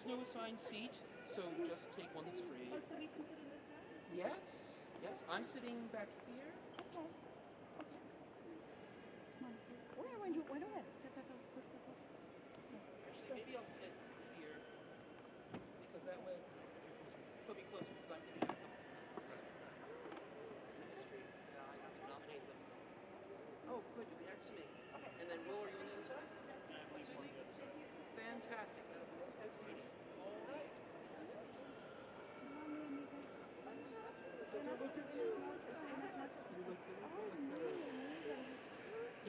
no assigned seat, so just take one that's free. Oh, so we can sit in this side? Yes, yes. I'm sitting back here. Okay. Okay. Come on. Where do I sit that up? Actually, maybe I'll sit here because that way put me closer because I'm picking up ministry. Yeah, I got to nominate them. Oh, good. You'll be next to me. Okay. And then Will, are you on the other side? Susie? Fantastic. Let's go see. All right. That's a look at you.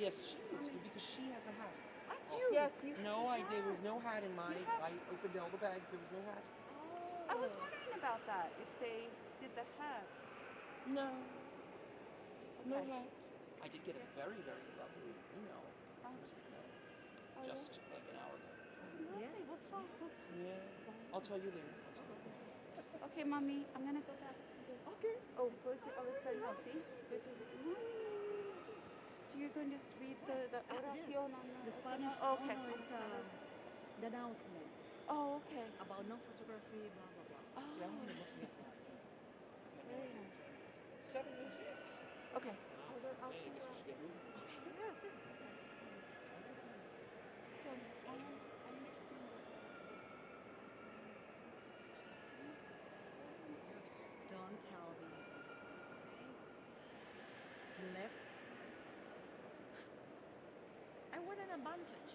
Yes, she looks good because she has the hat. Yes, you. No, there was no hat in my. I opened all the bags. There was no hat. I was wondering about that. If they did the hats. No. No Okay. hat. I did get a very, very lovely email. Just like an hour ago. Yes. We'll talk. Yeah. I'll tell you later. Okay, mommy. I'm gonna go back to the. Okay. Oh, no. See. So you're going to read the oración on The Spanish. okay. No, it's the announcement Oh, okay. about no photography, blah blah blah. Oh. Very nice. 7:06. Okay. I'll see you. Yes. So I understand. Don't tell me. Left. I want an advantage.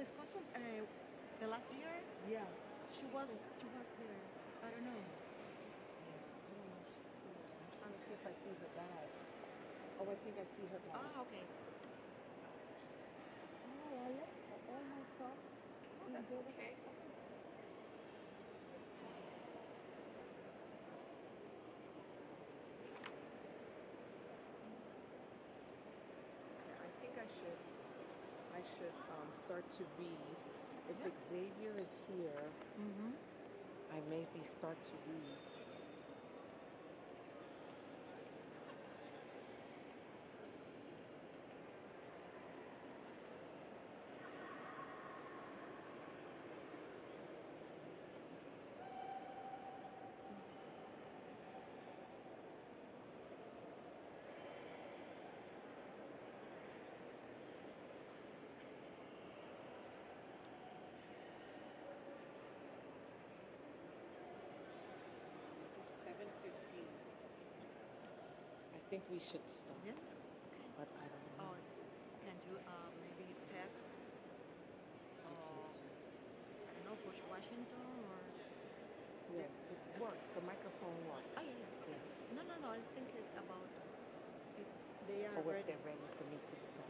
Miss Cosum, the last year, Yeah. she was there. I don't know. I don't know if she's here. I'm trying to see if I see her bag. Oh, I think I see her bag. Ah, okay. Oh, I left all my stuff. Oh, that's okay. Okay, I think I should start to read. If Xavier is here, I maybe start to read. It's 7:15. I think we should start, Yes. but I don't know. Oh, can you maybe test? I can test. I don't know, push Washington or? Yeah, it works. The microphone works. Oh, yeah. Yeah. No. I think it's about if they are Or if ready. they're ready for me to start.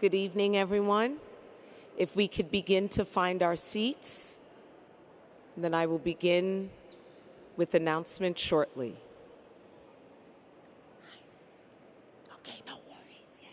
Good evening, everyone. If we could begin to find our seats, then I will begin with announcements shortly. Okay, no worries. Yes.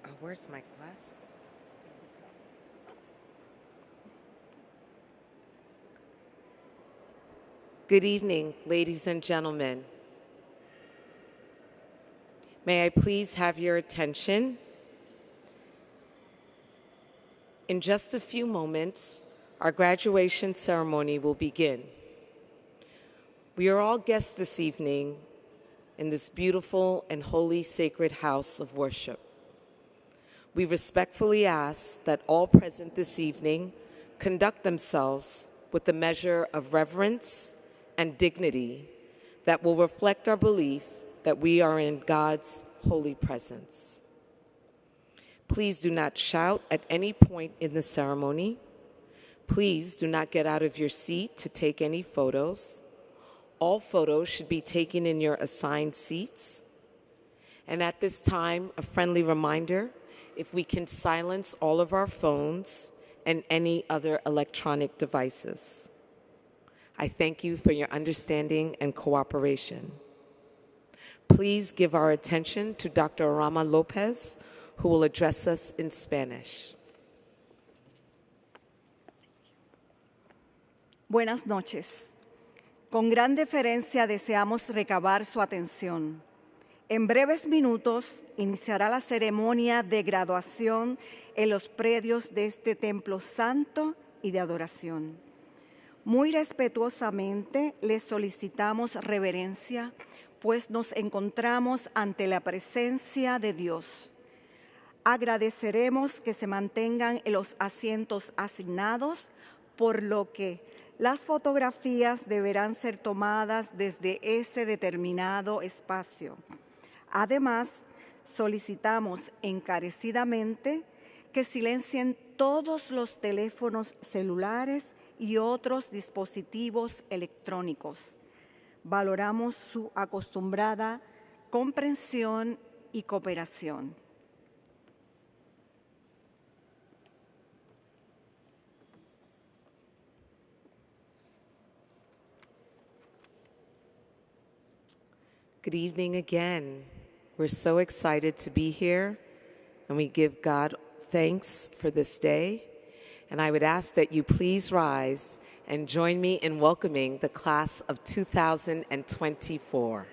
Oh, where's my glasses? Good evening, ladies and gentlemen. May I please have your attention? In just a few moments, our graduation ceremony will begin. We are all guests this evening in this beautiful and holy sacred house of worship. We respectfully ask that all present this evening conduct themselves with a measure of reverence and dignity that will reflect our belief that we are in God's holy presence. Please do not shout at any point in the ceremony. Please do not get out of your seat to take any photos. All photos should be taken in your assigned seats. And at this time, a friendly reminder, if we can silence all of our phones and any other electronic devices. I thank you for your understanding and cooperation. Please give our attention to Dr. Rama Lopez, who will address us in Spanish. Buenas noches. Con gran deferencia deseamos recabar su atención. En breves minutos iniciará la ceremonia de graduación en los predios de este templo santo y de adoración. Muy respetuosamente les solicitamos reverencia, pues nos encontramos ante la presencia de Dios. Agradeceremos que se mantengan en los asientos asignados, por lo que las fotografías deberán ser tomadas desde ese determinado espacio. Además, solicitamos encarecidamente que silencien todos los teléfonos celulares y otros dispositivos electrónicos. Valoramos su acostumbrada comprensión y cooperación. Good evening again. We're so excited to be here, and we give God thanks for this day. And I would ask that you please rise and join me in welcoming the class of 2024.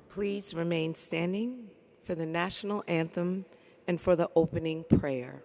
Please remain standing for the national anthem and for the opening prayer.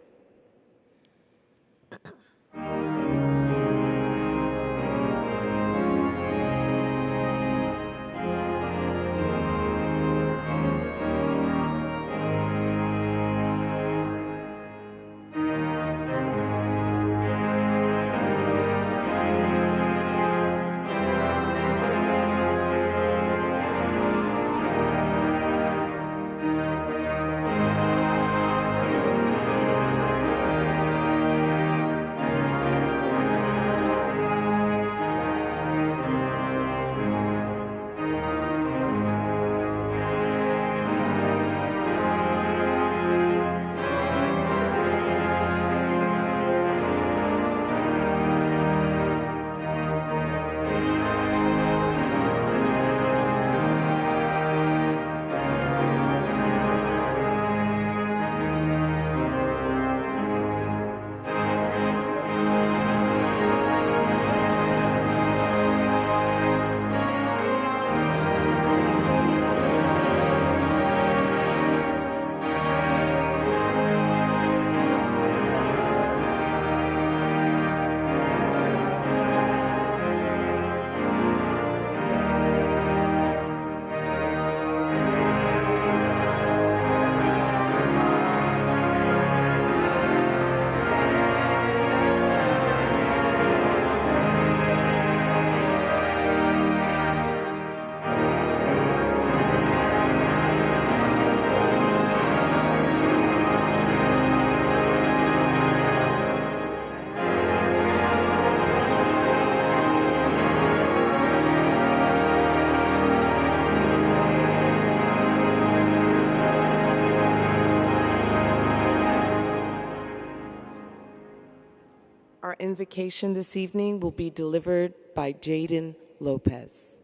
Our invocation this evening will be delivered by Jaden Lopez.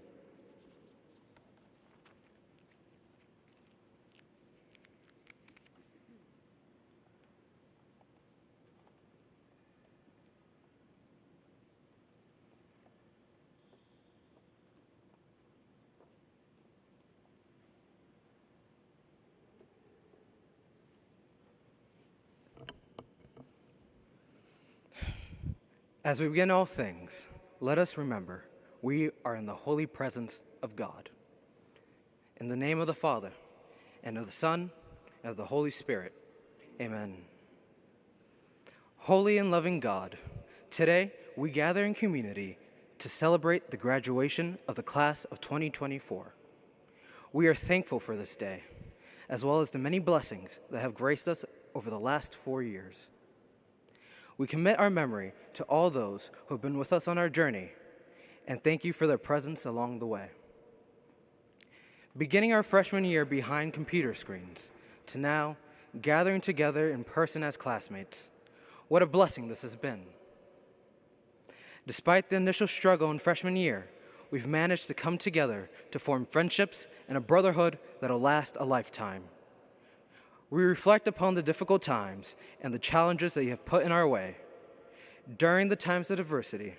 As we begin all things, let us remember we are in the holy presence of God. In the name of the Father, and of the Son, and of the Holy Spirit. Amen. Holy and loving God, today we gather in community to celebrate the graduation of the class of 2024. We are thankful for this day, as well as the many blessings that have graced us over the last 4 years. We commit our memory to all those who have been with us on our journey, and thank you for their presence along the way. Beginning our freshman year behind computer screens, to now gathering together in person as classmates, what a blessing this has been. Despite the initial struggle in freshman year, we've managed to come together to form friendships and a brotherhood that'll last a lifetime. We reflect upon the difficult times and the challenges that you have put in our way. During the times of adversity,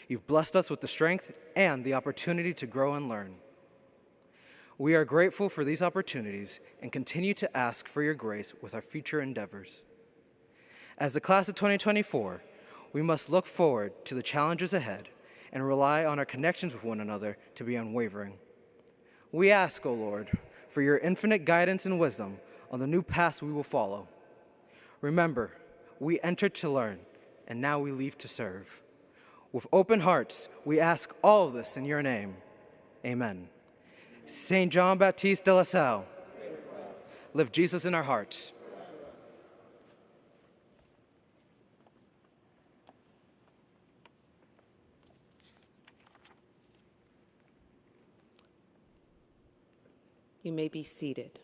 you've blessed us with the strength and the opportunity to grow and learn. We are grateful for these opportunities and continue to ask for your grace with our future endeavors. As the class of 2024, we must look forward to the challenges ahead and rely on our connections with one another to be unwavering. We ask, O Lord, for your infinite guidance and wisdom on the new paths we will follow. Remember, we entered to learn, and now we leave to serve. With open hearts, we ask all of this in your name. Amen. St. John Baptiste de LaSalle, live Jesus in our hearts. You may be seated.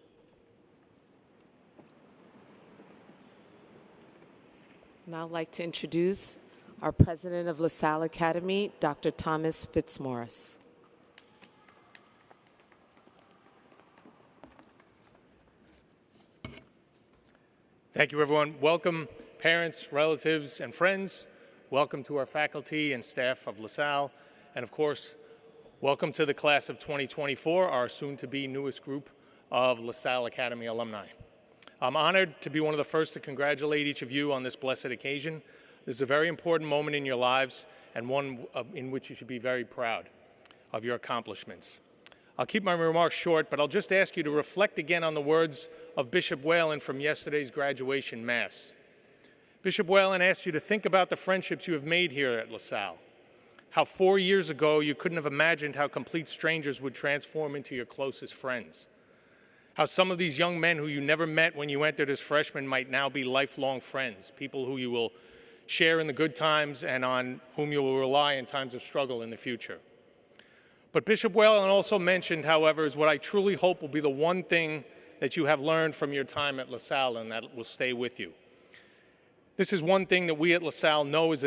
Now I'd like to introduce our president of LaSalle Academy, Dr. Thomas Fitzmaurice. Thank you, everyone. Welcome, parents, relatives, and friends. Welcome to our faculty and staff of LaSalle, and of course, Welcome to the class of 2024, our soon-to-be newest group of LaSalle Academy alumni. I'm honored to be one of the first to congratulate each of you on this blessed occasion. This is a very important moment in your lives and one in which you should be very proud of your accomplishments. I'll keep my remarks short, but I'll just ask you to reflect again on the words of Bishop Whalen from yesterday's graduation mass. Bishop Whalen asked you to think about the friendships you have made here at LaSalle. How 4 years ago you couldn't have imagined how complete strangers would transform into your closest friends. How some of these young men who you never met when you entered as freshmen might now be lifelong friends, people who you will share in the good times and on whom you will rely in times of struggle in the future. But Bishop Whalen also mentioned, however, is what I truly hope will be the one thing that you have learned from your time at LaSalle and that will stay with you. This is one thing that we at LaSalle know is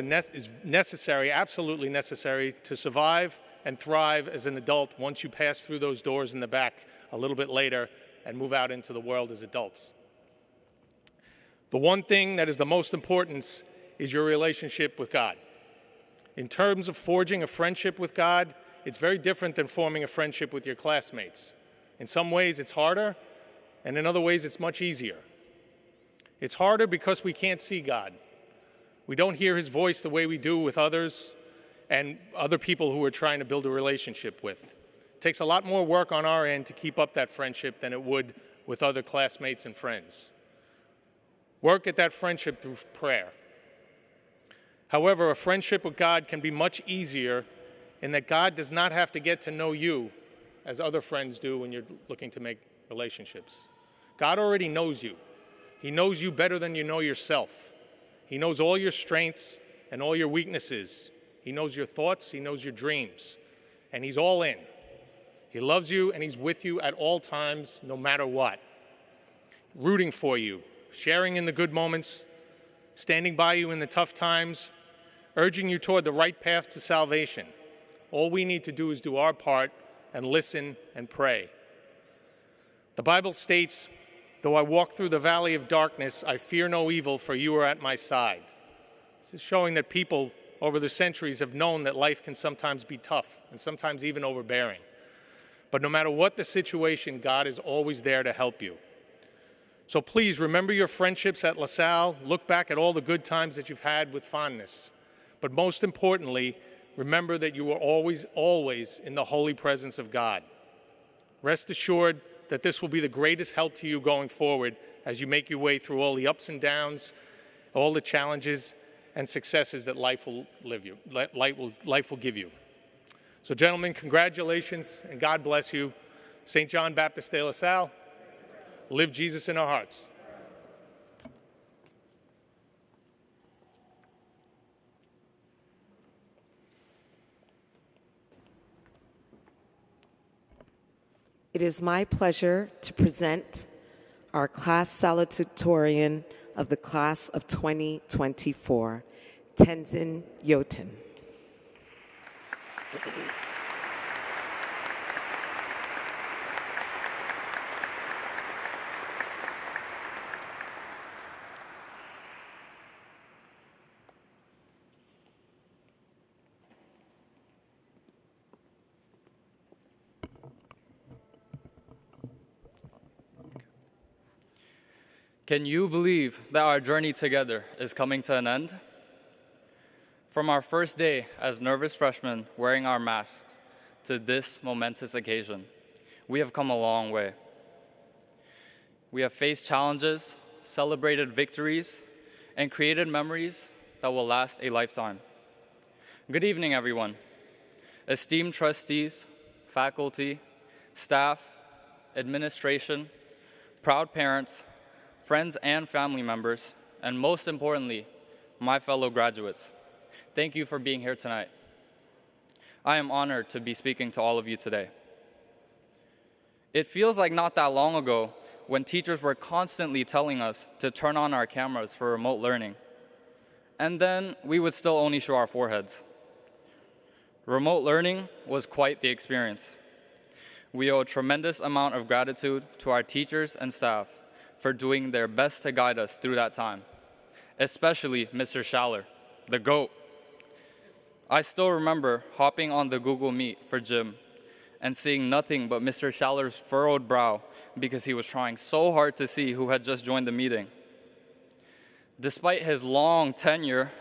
necessary, absolutely necessary, to survive and thrive as an adult once you pass through those doors in the back a little bit later and move out into the world as adults. The one thing that is the most important is your relationship with God. In terms of forging a friendship with God, it's very different than forming a friendship with your classmates. In some ways, it's harder, and in other ways, it's much easier. It's harder because we can't see God. We don't hear his voice the way we do with others and other people who we're trying to build a relationship with. It takes a lot more work on our end to keep up that friendship than it would with other classmates and friends. Work at that friendship through prayer. However, a friendship with God can be much easier in that God does not have to get to know you as other friends do when you're looking to make relationships. God already knows you. He knows you better than you know yourself. He knows all your strengths and all your weaknesses. He knows your thoughts, he knows your dreams, and he's all in. He loves you and he's with you at all times, no matter what. Rooting for you, sharing in the good moments, standing by you in the tough times, urging you toward the right path to salvation. All we need to do is do our part and listen and pray. The Bible states, "Though I walk through the valley of darkness, I fear no evil, for you are at my side." This is showing that people over the centuries have known that life can sometimes be tough and sometimes even overbearing. But no matter what the situation, God is always there to help you. So please remember your friendships at LaSalle. Look back at all the good times that you've had with fondness. But most importantly, remember that you are always, always in the holy presence of God. Rest assured that this will be the greatest help to you going forward as you make your way through all the ups and downs, all the challenges and successes that life will give you. So gentlemen, congratulations and God bless you. St. John Baptist de LaSalle, live Jesus in our hearts. It is my pleasure to present our class salutatorian of the class of 2024, Tenzin Yotin. Can you believe that our journey together is coming to an end? From our first day as nervous freshmen wearing our masks to this momentous occasion, we have come a long way. We have faced challenges, celebrated victories, and created memories that will last a lifetime. Good evening, everyone. Esteemed trustees, faculty, staff, administration, proud parents, friends and family members, and most importantly, my fellow graduates. Thank you for being here tonight. I am honored to be speaking to all of you today. It feels like not that long ago when teachers were constantly telling us to turn on our cameras for remote learning, and then we would still only show our foreheads. Remote learning was quite the experience. We owe a tremendous amount of gratitude to our teachers and staff for doing their best to guide us through that time, especially Mr. Schaller, the GOAT. I still remember hopping on the Google Meet for gym and seeing nothing but Mr. Schaller's furrowed brow because he was trying so hard to see who had just joined the meeting. Despite his long tenure,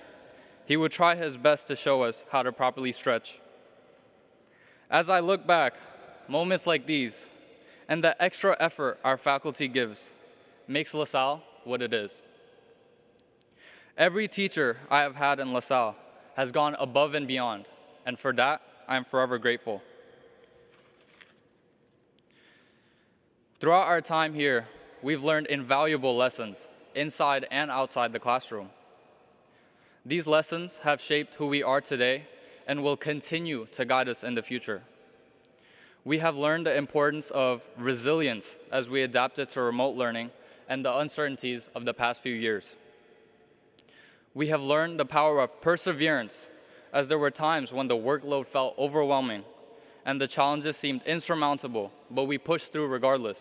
he would try his best to show us how to properly stretch. As I look back, moments like these and the extra effort our faculty gives makes LaSalle what it is. Every teacher I have had in LaSalle has gone above and beyond, and for that, I am forever grateful. Throughout our time here, we've learned invaluable lessons inside and outside the classroom. These lessons have shaped who we are today and will continue to guide us in the future. We have learned the importance of resilience as we adapted to remote learning and the uncertainties of the past few years. We have learned the power of perseverance as there were times when the workload felt overwhelming and the challenges seemed insurmountable, but we pushed through regardless.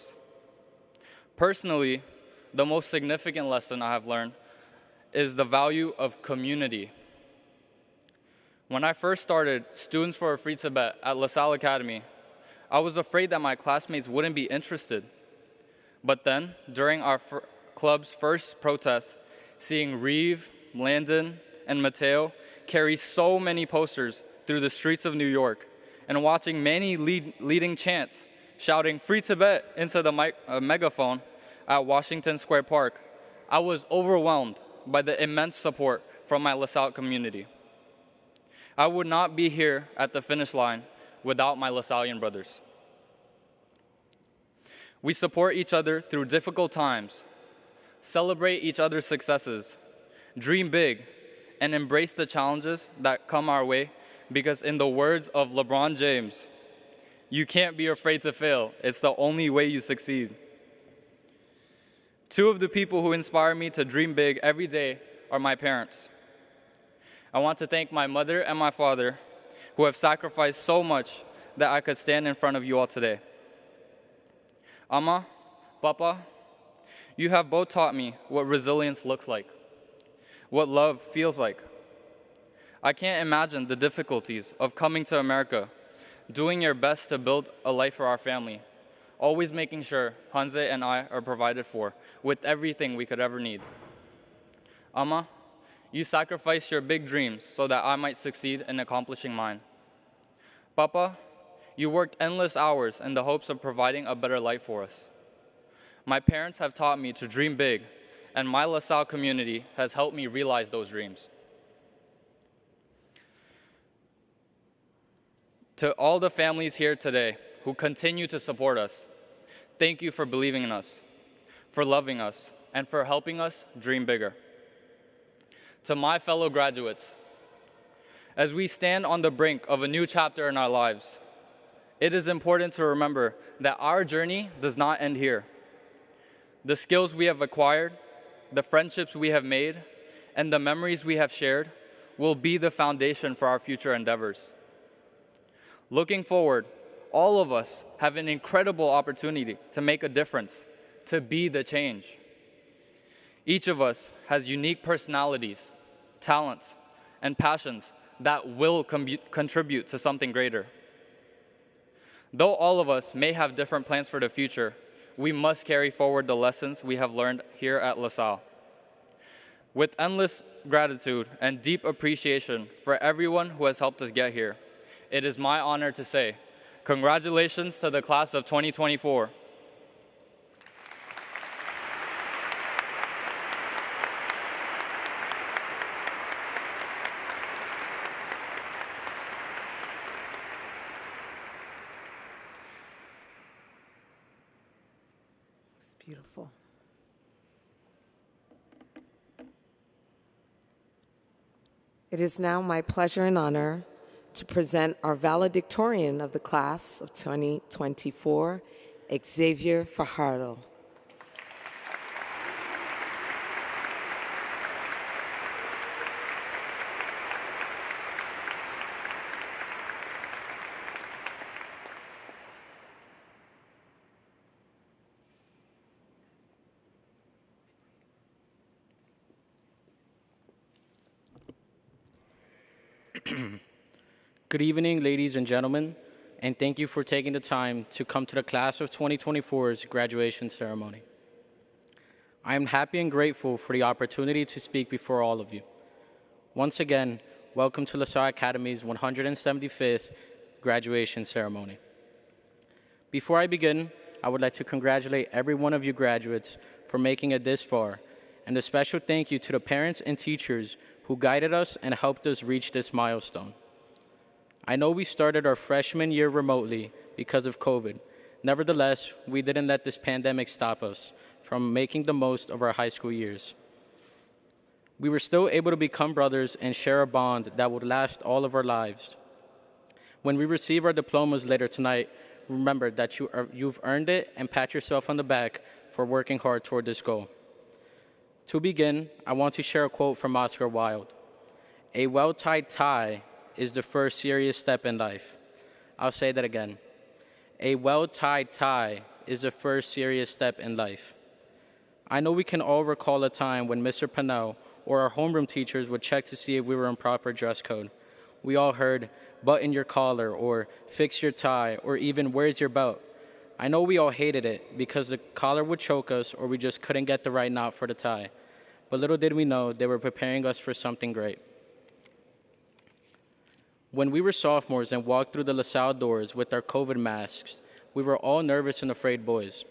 Personally, the most significant lesson I have learned is the value of community. When I first started Students for a Free Tibet at LaSalle Academy, I was afraid that my classmates wouldn't be interested. But then, during our club's first protest, seeing Reeve, Landon, and Mateo carry so many posters through the streets of New York, and watching many leading chants shouting "Free Tibet" into the megaphone at Washington Square Park, I was overwhelmed by the immense support from my LaSalle community. I would not be here at the finish line without my LaSallian brothers. We support each other through difficult times, celebrate each other's successes, dream big, and embrace the challenges that come our way, because in the words of LeBron James, you can't be afraid to fail. It's the only way you succeed. Two of the people who inspire me to dream big every day are my parents. I want to thank my mother and my father who have sacrificed so much that I could stand in front of you all today. Ama, Papa, you have both taught me what resilience looks like, what love feels like. I can't imagine the difficulties of coming to America, doing your best to build a life for our family, always making sure Hanze and I are provided for with everything we could ever need. Ama, you sacrificed your big dreams so that I might succeed in accomplishing mine. Papa, you worked endless hours in the hopes of providing a better life for us. My parents have taught me to dream big, and my LaSalle community has helped me realize those dreams. To all the families here today who continue to support us, thank you for believing in us, for loving us, and for helping us dream bigger. To my fellow graduates, as we stand on the brink of a new chapter in our lives, it is important to remember that our journey does not end here. The skills we have acquired, the friendships we have made, and the memories we have shared will be the foundation for our future endeavors. Looking forward, all of us have an incredible opportunity to make a difference, to be the change. Each of us has unique personalities, talents, and passions that will contribute to something greater. Though all of us may have different plans for the future, we must carry forward the lessons we have learned here at LaSalle. With endless gratitude and deep appreciation for everyone who has helped us get here, it is my honor to say, congratulations to the class of 2024. It's beautiful. It is now my pleasure and honor to present our valedictorian of the class of 2024, Xavier Fajardo. Good evening, ladies and gentlemen, and thank you for taking the time to come to the class of 2024's graduation ceremony. I am happy and grateful for the opportunity to speak before all of you. Once again, welcome to LaSalle Academy's 175th graduation ceremony. Before I begin, I would like to congratulate every one of you graduates for making it this far, and a special thank you to the parents and teachers who guided us and helped us reach this milestone. I know we started our freshman year remotely because of COVID. Nevertheless, we didn't let this pandemic stop us from making the most of our high school years. We were still able to become brothers and share a bond that would last all of our lives. When we receive our diplomas later tonight, remember that you've earned it and pat yourself on the back for working hard toward this goal. To begin, I want to share a quote from Oscar Wilde. "A well-tied tie is the first serious step in life." I'll say that again. A well-tied tie is the first serious step in life. I know we can all recall a time when Mr. Pennell or our homeroom teachers would check to see if we were in proper dress code. We all heard, "button your collar," or "fix your tie," or even "where's your belt?" I know we all hated it because the collar would choke us or we just couldn't get the right knot for the tie. But little did we know they were preparing us for something great. When we were sophomores and walked through the LaSalle doors with our COVID masks, we were all nervous and afraid boys.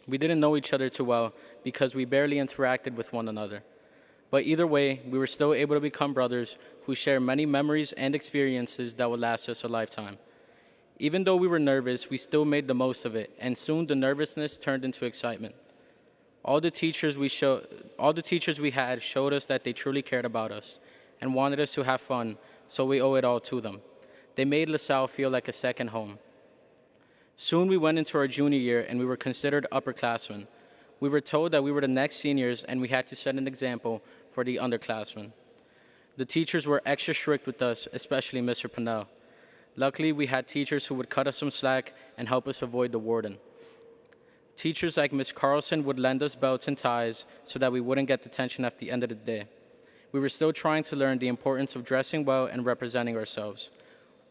We didn't know each other too well because we barely interacted with one another. But either way, we were still able to become brothers who share many memories and experiences that would last us a lifetime. Even though we were nervous, we still made the most of it, and soon the nervousness turned into excitement. All the teachers we had showed us that they truly cared about us and wanted us to have fun, so we owe it all to them. They made LaSalle feel like a second home. Soon we went into our junior year and we were considered upperclassmen. We were told that we were the next seniors and we had to set an example for the underclassmen. The teachers were extra strict with us, especially Mr. Pennell. Luckily, we had teachers who would cut us some slack and help us avoid the warden. Teachers like Ms. Carlson would lend us belts and ties so that we wouldn't get detention at the end of the day. We were still trying to learn the importance of dressing well and representing ourselves.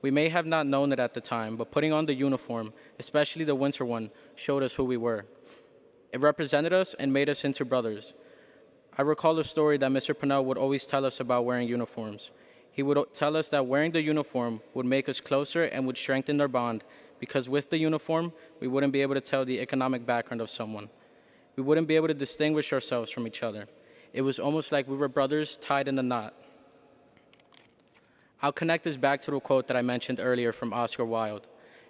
We may have not known it at the time, but putting on the uniform, especially the winter one, showed us who we were. It represented us and made us into brothers. I recall a story that Mr. Pennell would always tell us about wearing uniforms. He would tell us that wearing the uniform would make us closer and would strengthen our bond, because with the uniform, we wouldn't be able to tell the economic background of someone. We wouldn't be able to distinguish ourselves from each other. It was almost like we were brothers tied in a knot. I'll connect this back to the quote that I mentioned earlier from Oscar Wilde.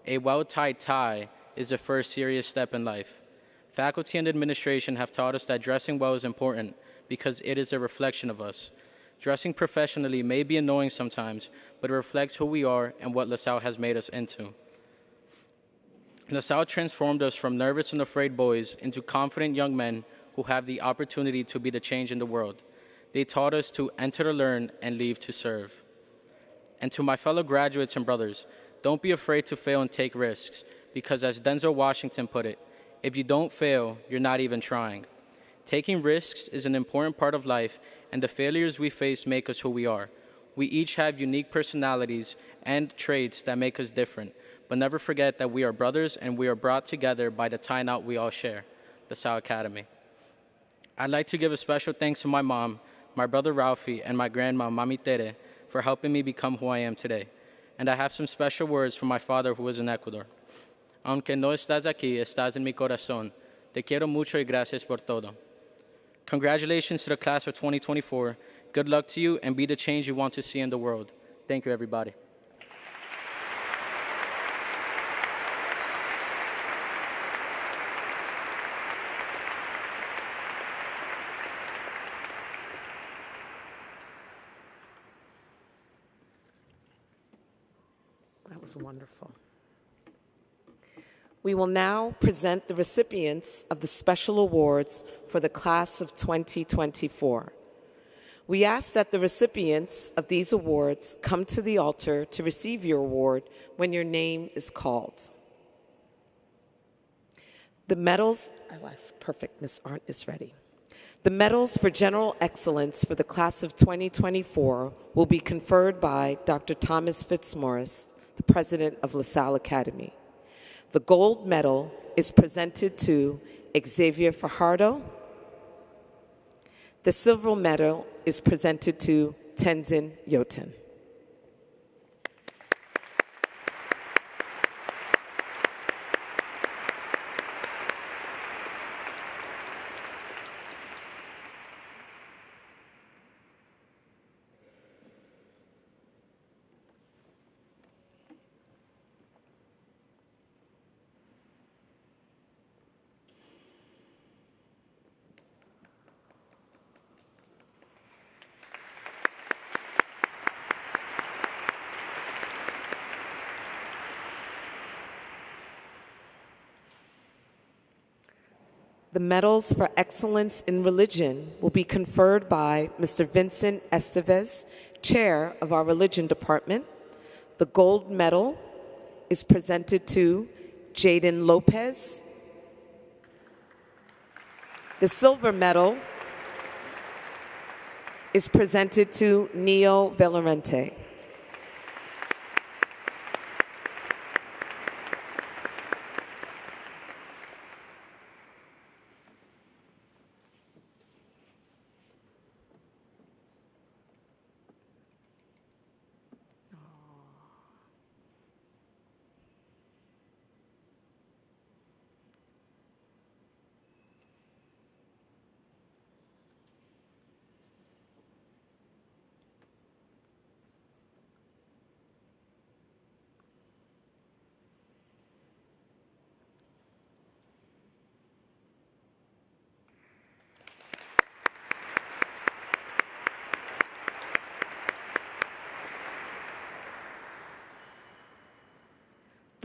"A well-tied tie is the first serious step in life." Faculty and administration have taught us that dressing well is important because it is a reflection of us. Dressing professionally may be annoying sometimes, but it reflects who we are and what LaSalle has made us into. LaSalle transformed us from nervous and afraid boys into confident young men who have the opportunity to be the change in the world. They taught us to enter to learn and leave to serve. And to my fellow graduates and brothers, don't be afraid to fail and take risks, because as Denzel Washington put it, if you don't fail, you're not even trying. Taking risks is an important part of life, and the failures we face make us who we are. We each have unique personalities and traits that make us different, but never forget that we are brothers and we are brought together by the tie knot we all share, LaSalle Academy. I'd like to give a special thanks to my mom, my brother Ralphie, and my grandma, Mami Tere, for helping me become who I am today. And I have some special words from my father who is in Ecuador. "Aunque no estás aquí, estás en mi corazón. Te quiero mucho y gracias por todo." Congratulations to the class of 2024. Good luck to you, and be the change you want to see in the world. Thank you, everybody. That was wonderful. We will now present the recipients of the special awards for the class of 2024. We ask that the recipients of these awards come to the altar to receive your award when your name is called. The medals, perfect, Ms. Arndt is ready. The medals for general excellence for the class of 2024 will be conferred by Dr. Thomas Fitzmaurice, the president of LaSalle Academy. The gold medal is presented to Xavier Fajardo. The silver medal is presented to Tenzin Yoten. The medals for excellence in religion will be conferred by Mr. Vincent Estevez, chair of our religion department. The gold medal is presented to Jaden Lopez. The silver medal is presented to Neo Velarente.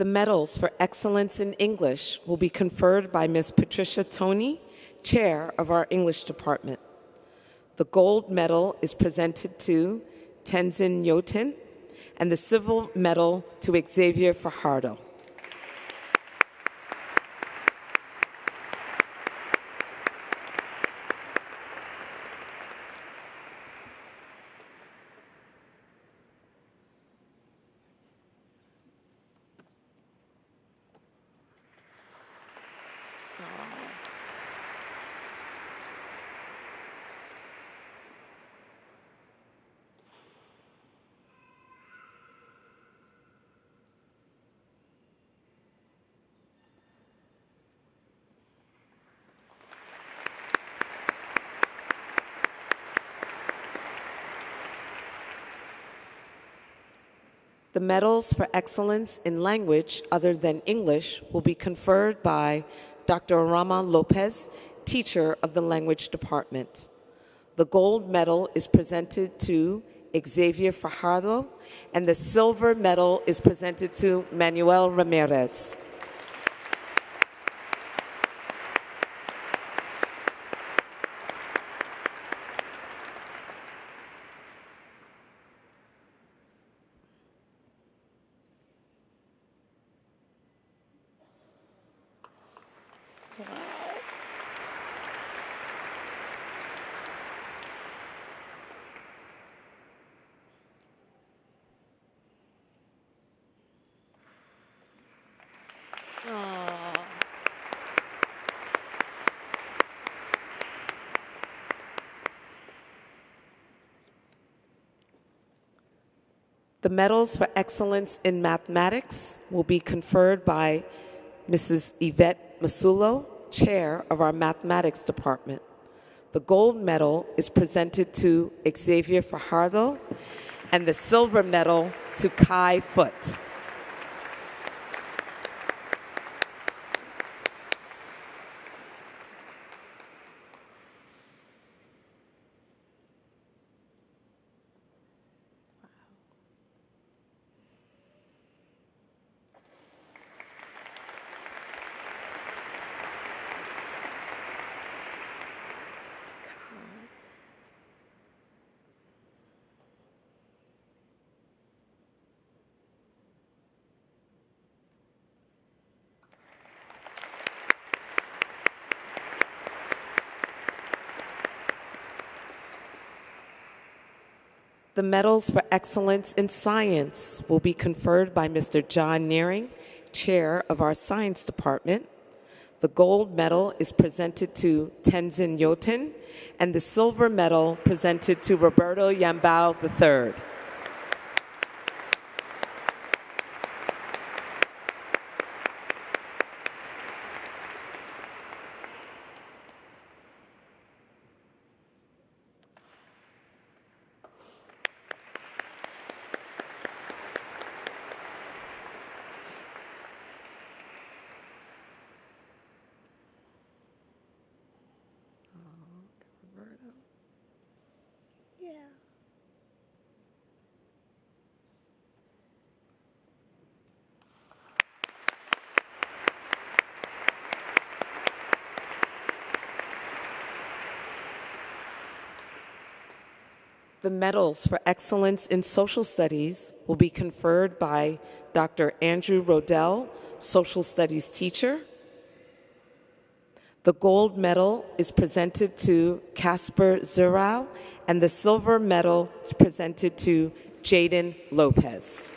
The medals for excellence in English will be conferred by Ms. Patricia Toney, chair of our English department. The gold medal is presented to Tenzin Yoten, and the silver medal to Xavier Fajardo. The medals for excellence in language other than English will be conferred by Dr. Rama Lopez, teacher of the language department. The gold medal is presented to Xavier Fajardo, and the silver medal is presented to Manuel Ramirez. The medals for excellence in mathematics will be conferred by Mrs. Yvette Masulo, chair of our mathematics department. The gold medal is presented to Xavier Fajardo, and the silver medal to Kai Foot. The medals for excellence in science will be conferred by Mr. John Nearing, chair of our science department. The gold medal is presented to Tenzin Yotin, and the silver medal presented to Roberto Yambao III. The medals for excellence in social studies will be conferred by Dr. Andrew Rodell, social studies teacher. The gold medal is presented to Casper Zurau, and the silver medal is presented to Jaden Lopez.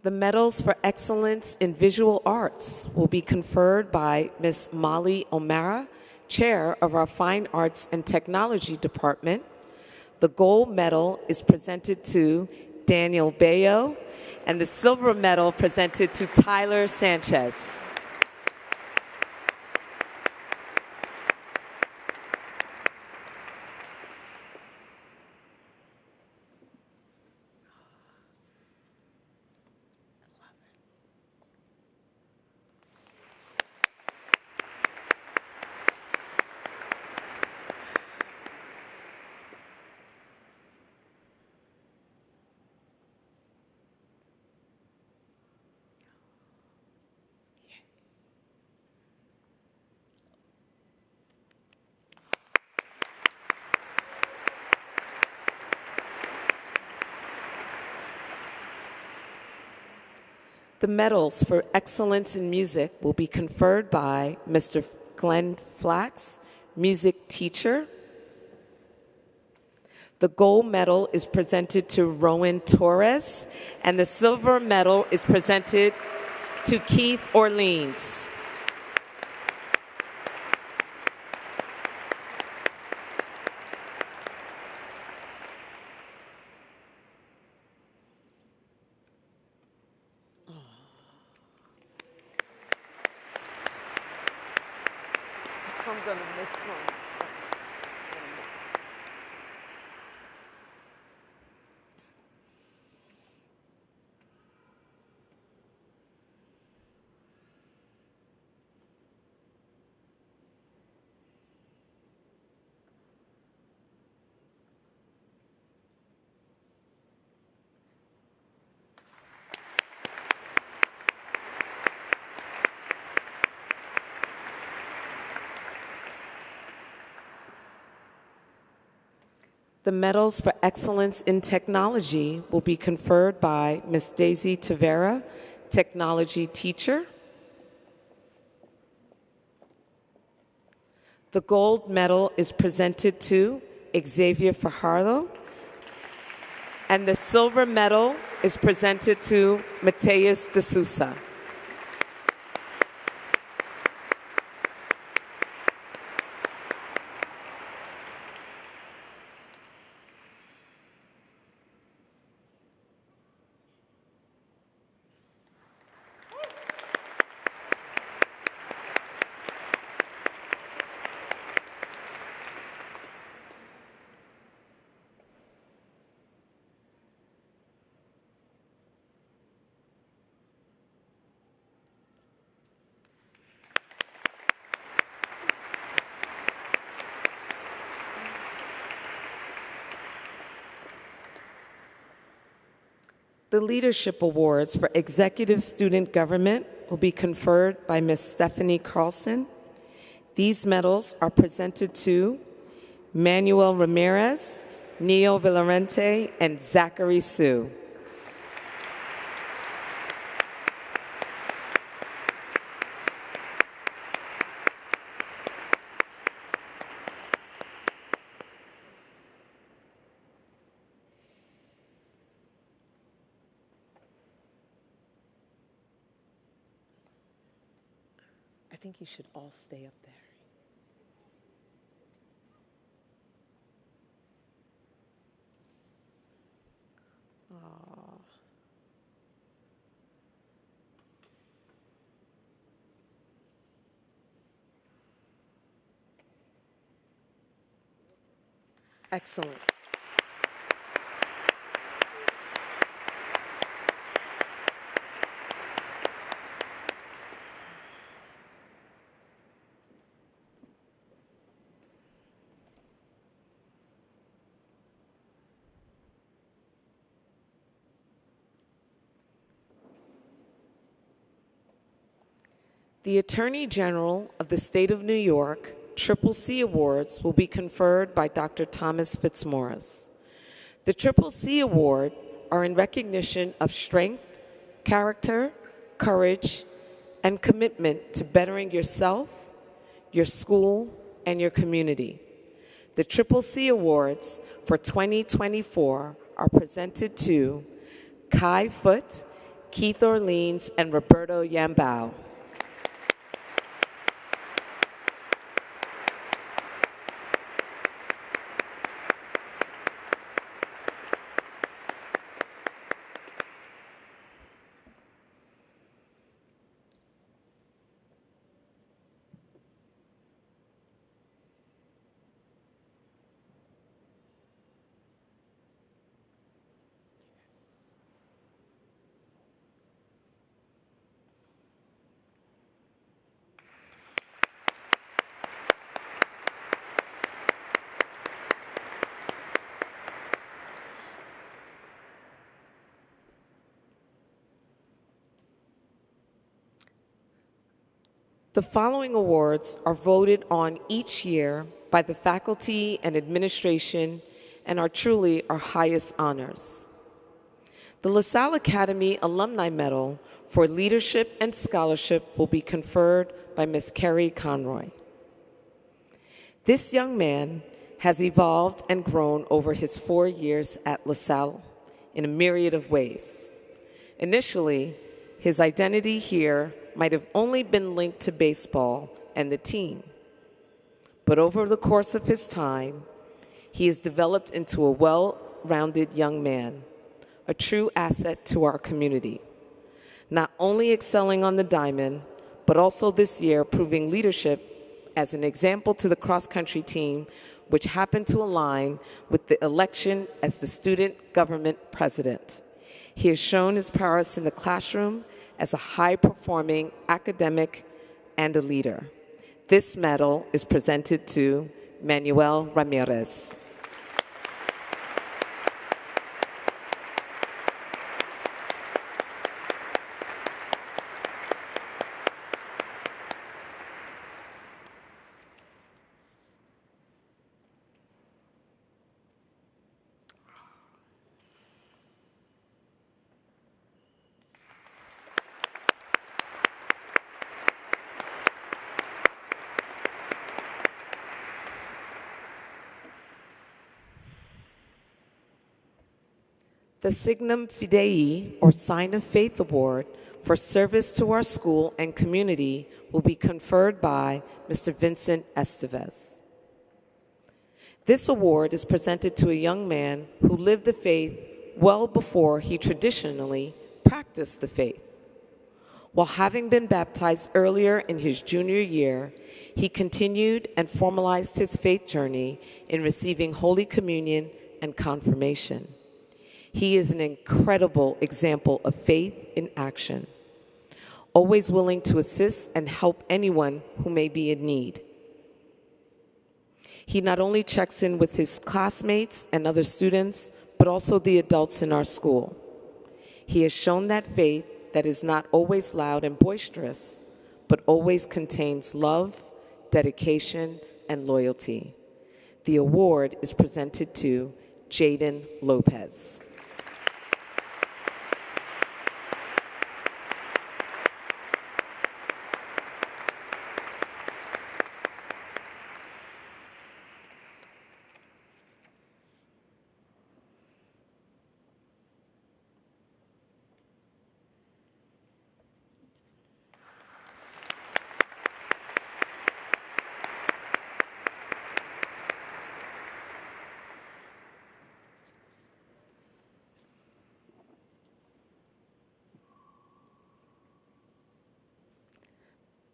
The medals for excellence in visual arts will be conferred by Ms. Molly O'Mara, chair of our Fine Arts and Technology Department. The gold medal is presented to Daniel Bayo, and the silver medal presented to Tyler Sanchez. The medals for excellence in music will be conferred by Mr. Glenn Flax, music teacher. The gold medal is presented to Rowan Torres, and the silver medal is presented to Keith Orleans. I'm gonna miss one. The medals for excellence in technology will be conferred by Ms. Daisy Tavera, technology teacher. The gold medal is presented to Xavier Fajardo, and the silver medal is presented to Mateus de Sousa. The Leadership Awards for Executive Student Government will be conferred by Ms. Stephanie Carlson. These medals are presented to Manuel Ramirez, Neo Villarente, and Zachary Sue. I think you should all stay up there. Aw. Excellent. The Attorney General of the State of New York Triple C Awards will be conferred by Dr. Thomas Fitzmaurice. The Triple C Award are in recognition of strength, character, courage, and commitment to bettering yourself, your school, and your community. The Triple C Awards for 2024 are presented to Kai Foote, Keith Orleans, and Roberto Yambao. The following awards are voted on each year by the faculty and administration and are truly our highest honors. The LaSalle Academy Alumni Medal for Leadership and Scholarship will be conferred by Ms. Kerry Conroy. This young man has evolved and grown over his 4 years at LaSalle in a myriad of ways. Initially, his identity here might have only been linked to baseball and the team. But over the course of his time, he has developed into a well-rounded young man, a true asset to our community, not only excelling on the diamond, but also this year proving leadership as an example to the cross-country team, which happened to align with the election as the student government president. He has shown his prowess in the classroom as a high-performing academic and a leader. This medal is presented to Manuel Ramirez. The Signum Fidei, or Sign of Faith Award, for service to our school and community will be conferred by Mr. Vincent Estevez. This award is presented to a young man who lived the faith well before he traditionally practiced the faith. While having been baptized earlier in his junior year, he continued and formalized his faith journey in receiving Holy Communion and confirmation. He is an incredible example of faith in action, always willing to assist and help anyone who may be in need. He not only checks in with his classmates and other students, but also the adults in our school. He has shown that faith that is not always loud and boisterous, but always contains love, dedication, and loyalty. The award is presented to Jaden Lopez.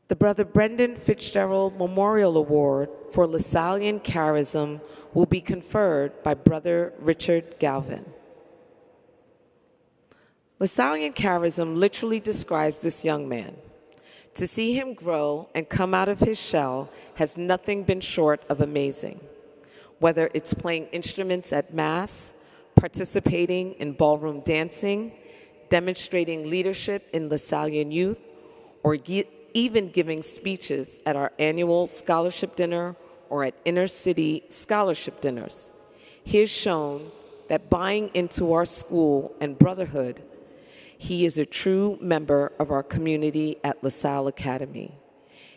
The Brother Brendan Fitzgerald Memorial Award for LaSallian Charism will be conferred by Brother Richard Galvin. LaSallian Charism literally describes this young man. To see him grow and come out of his shell has nothing been short of amazing. Whether it's playing instruments at Mass, participating in ballroom dancing, demonstrating leadership in LaSallian youth, or even giving speeches at our annual scholarship dinner or at inner city scholarship dinners. He has shown that buying into our school and brotherhood, he is a true member of our community at LaSalle Academy.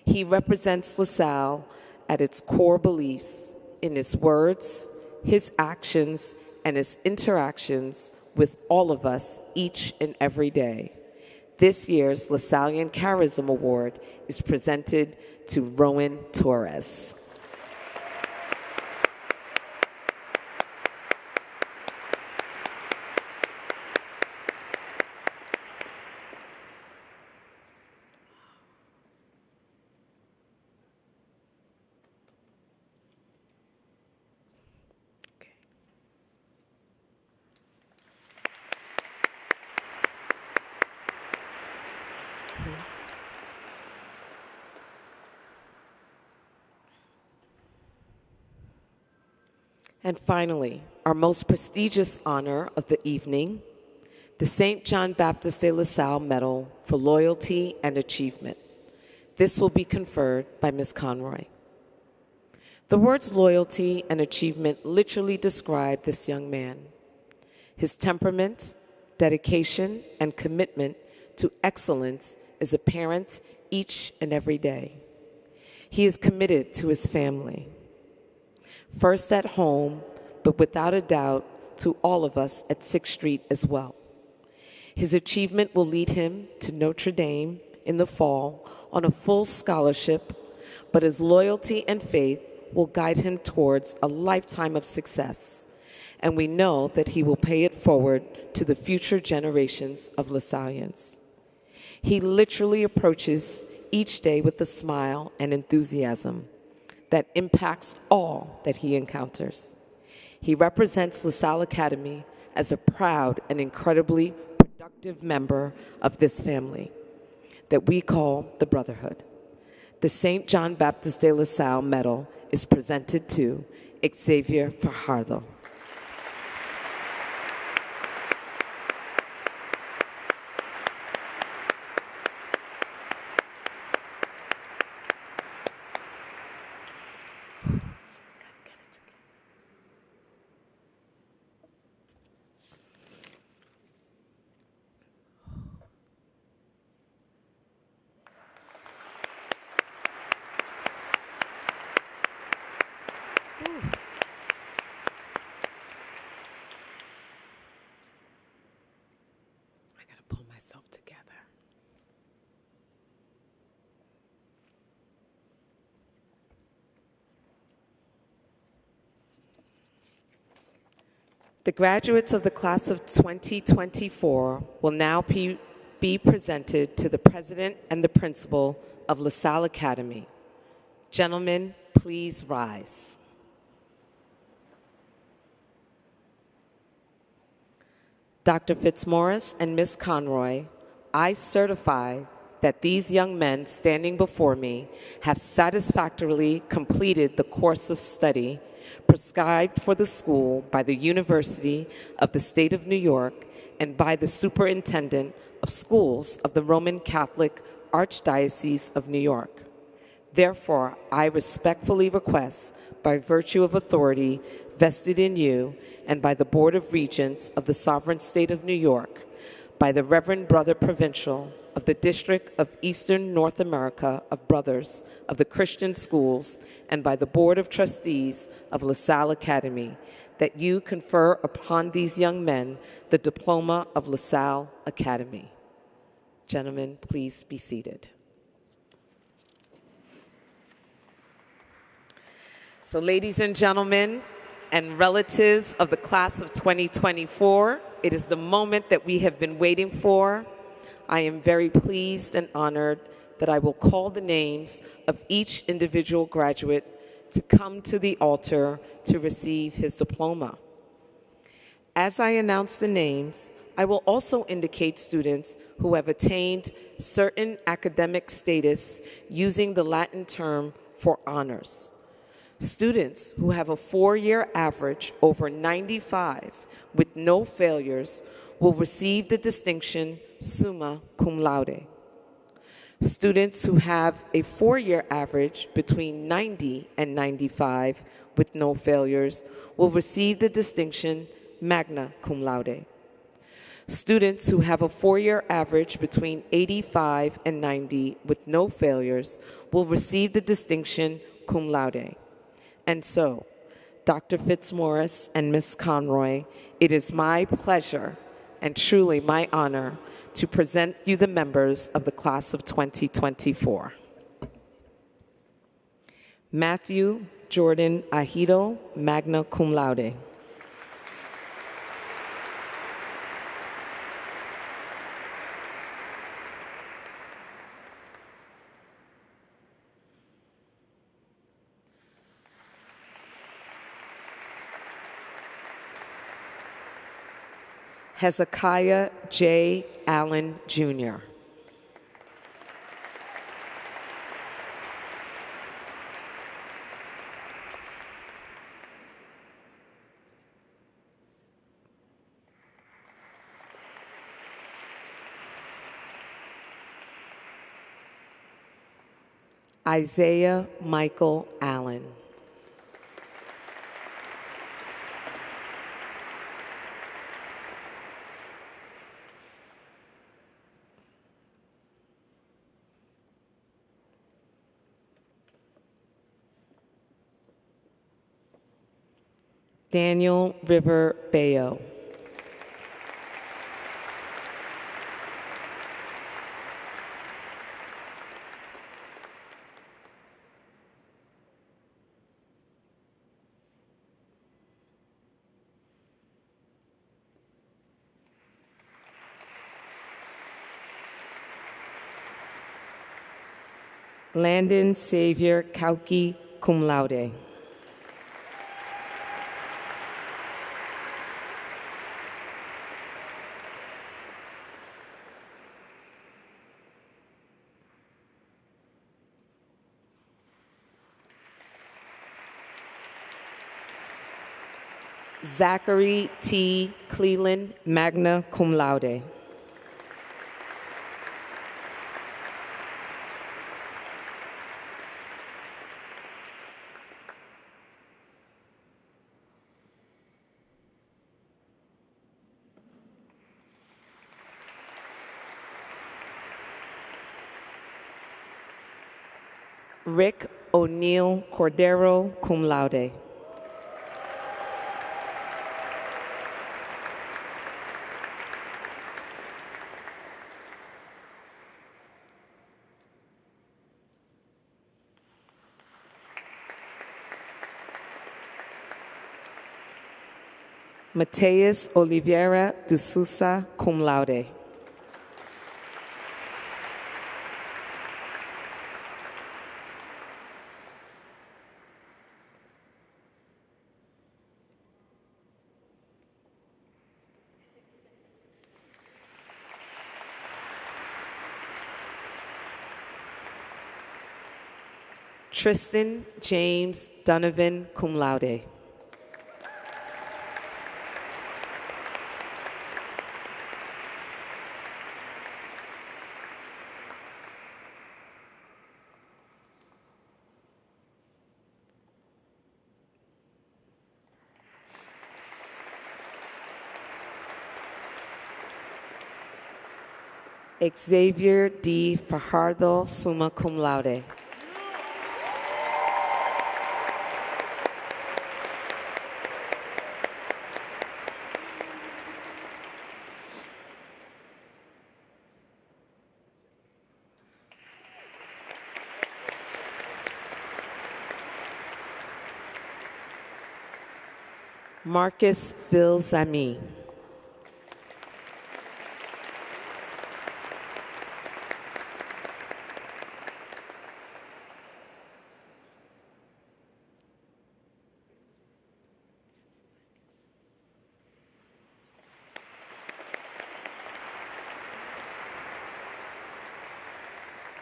He represents LaSalle at its core beliefs in his words, his actions, and his interactions with all of us each and every day. This year's LaSallian Charism Award is presented to Rowan Torres. And finally, our most prestigious honor of the evening, the St. John Baptist de LaSalle Medal for Loyalty and Achievement. This will be conferred by Ms. Conroy. The words loyalty and achievement literally describe this young man. His temperament, dedication, and commitment to excellence is apparent each and every day. He is committed to his family. First at home, but without a doubt to all of us at 6th Street as well. His achievement will lead him to Notre Dame in the fall on a full scholarship, but his loyalty and faith will guide him towards a lifetime of success, and we know that he will pay it forward to the future generations of LaSallians. He literally approaches each day with a smile and enthusiasm that impacts all that he encounters. He represents LaSalle Academy as a proud and incredibly productive member of this family that we call the Brotherhood. The St. John Baptist de LaSalle Medal is presented to Xavier Fajardo. The graduates of the class of 2024 will now be presented to the president and the principal of LaSalle Academy. Gentlemen, please rise. Dr. Fitzmaurice and Ms. Conroy, I certify that these young men standing before me have satisfactorily completed the course of study prescribed for the school by the University of the State of New York and by the Superintendent of Schools of the Roman Catholic Archdiocese of New York. Therefore, I respectfully request, by virtue of authority vested in you and by the Board of Regents of the Sovereign State of New York, by the Reverend Brother Provincial of the District of Eastern North America of Brothers of the Christian Schools, and by the Board of Trustees of LaSalle Academy, that you confer upon these young men the diploma of LaSalle Academy. Gentlemen, please be seated. So, ladies and gentlemen, and relatives of the class of 2024, it is the moment that we have been waiting for. I am very pleased and honored that I will call the names of each individual graduate to come to the altar to receive his diploma. As I announce the names, I will also indicate students who have attained certain academic status using the Latin term for honors. Students who have a 4-year average over 95 with no failures will receive the distinction summa cum laude. Students who have a 4-year average between 90 and 95 with no failures will receive the distinction magna cum laude. Students who have a 4-year average between 85 and 90 with no failures will receive the distinction cum laude. And so, Dr. Fitzmaurice and Ms. Conroy, it is my pleasure and truly my honor to present you the members of the class of 2024. Matthew Jordan Ahido, magna cum laude. Hezekiah J. Allen, Jr. Isaiah Michael Allen. Daniel River Bayo. Landon Xavier Kauki, cum laude. Zachary T. Cleland, magna cum laude. Rick O'Neill Cordero, cum laude. Mateus Oliveira de Sousa, cum laude. Tristan James Donovan, cum laude. Xavier D. Fajardo, summa cum laude. Marcus Vilzami.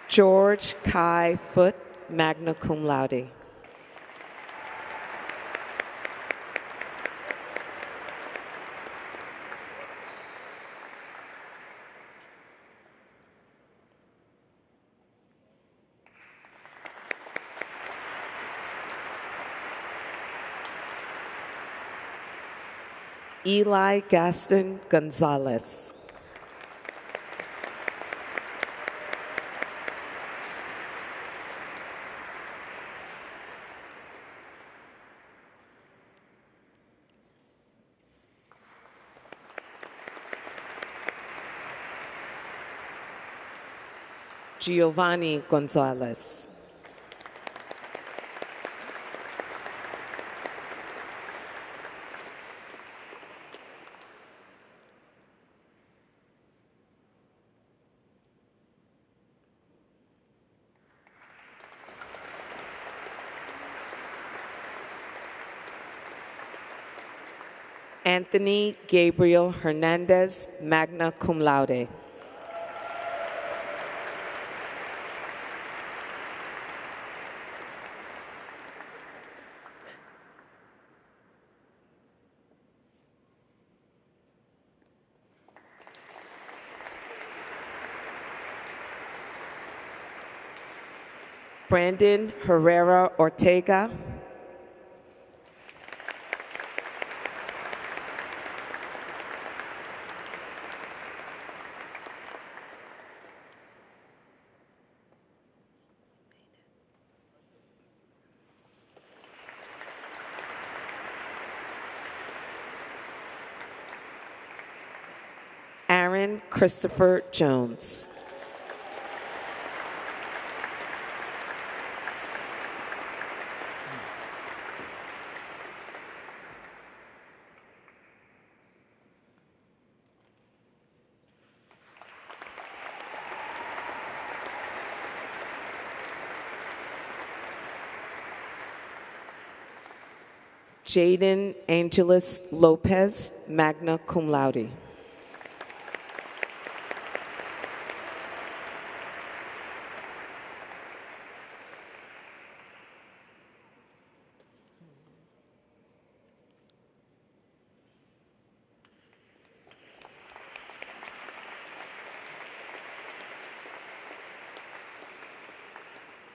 George Kai Foot, magna cum laude. Eli Gaston Gonzalez. Giovanni Gonzalez. Anthony Gabriel Hernandez, magna cum laude. Brandon Herrera Ortega. Aaron Christopher Jones. Jaden Angeles Lopez, magna cum laude.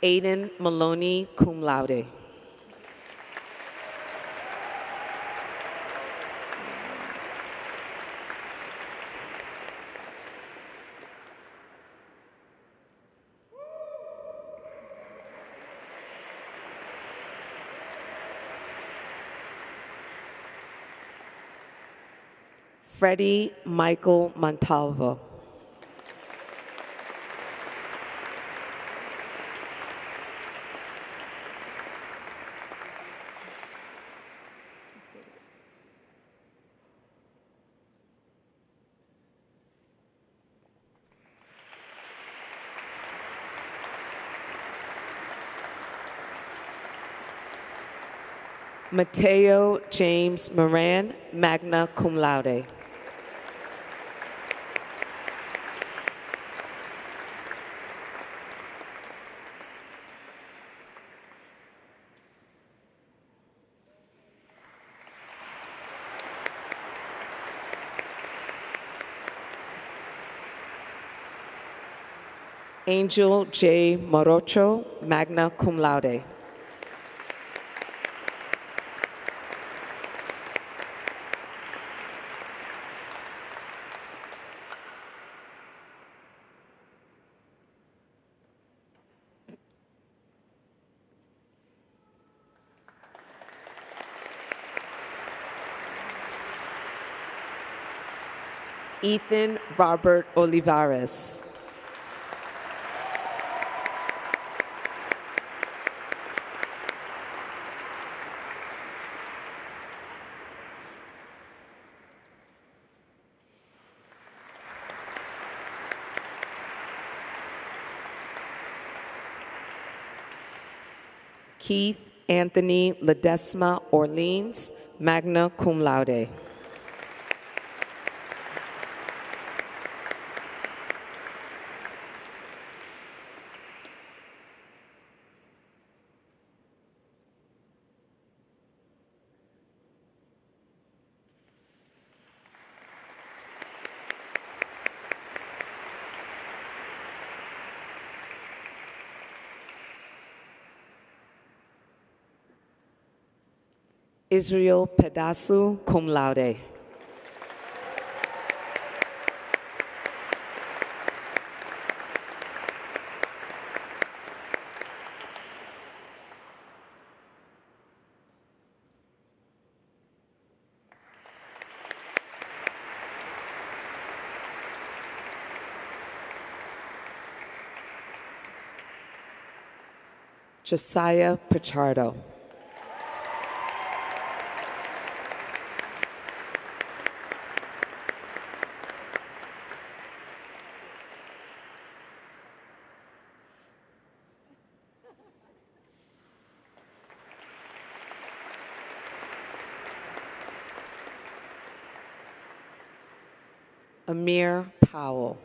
Aiden Maloney, cum laude. Freddie Michael Montalvo. Mateo James Moran, magna cum laude. Angel J. Morocho, magna cum laude. Ethan Robert Olivares. Keith Anthony Ledesma Orleans, magna cum laude. Israel Pedasu, cum laude. Josiah Pichardo. Amir Powell.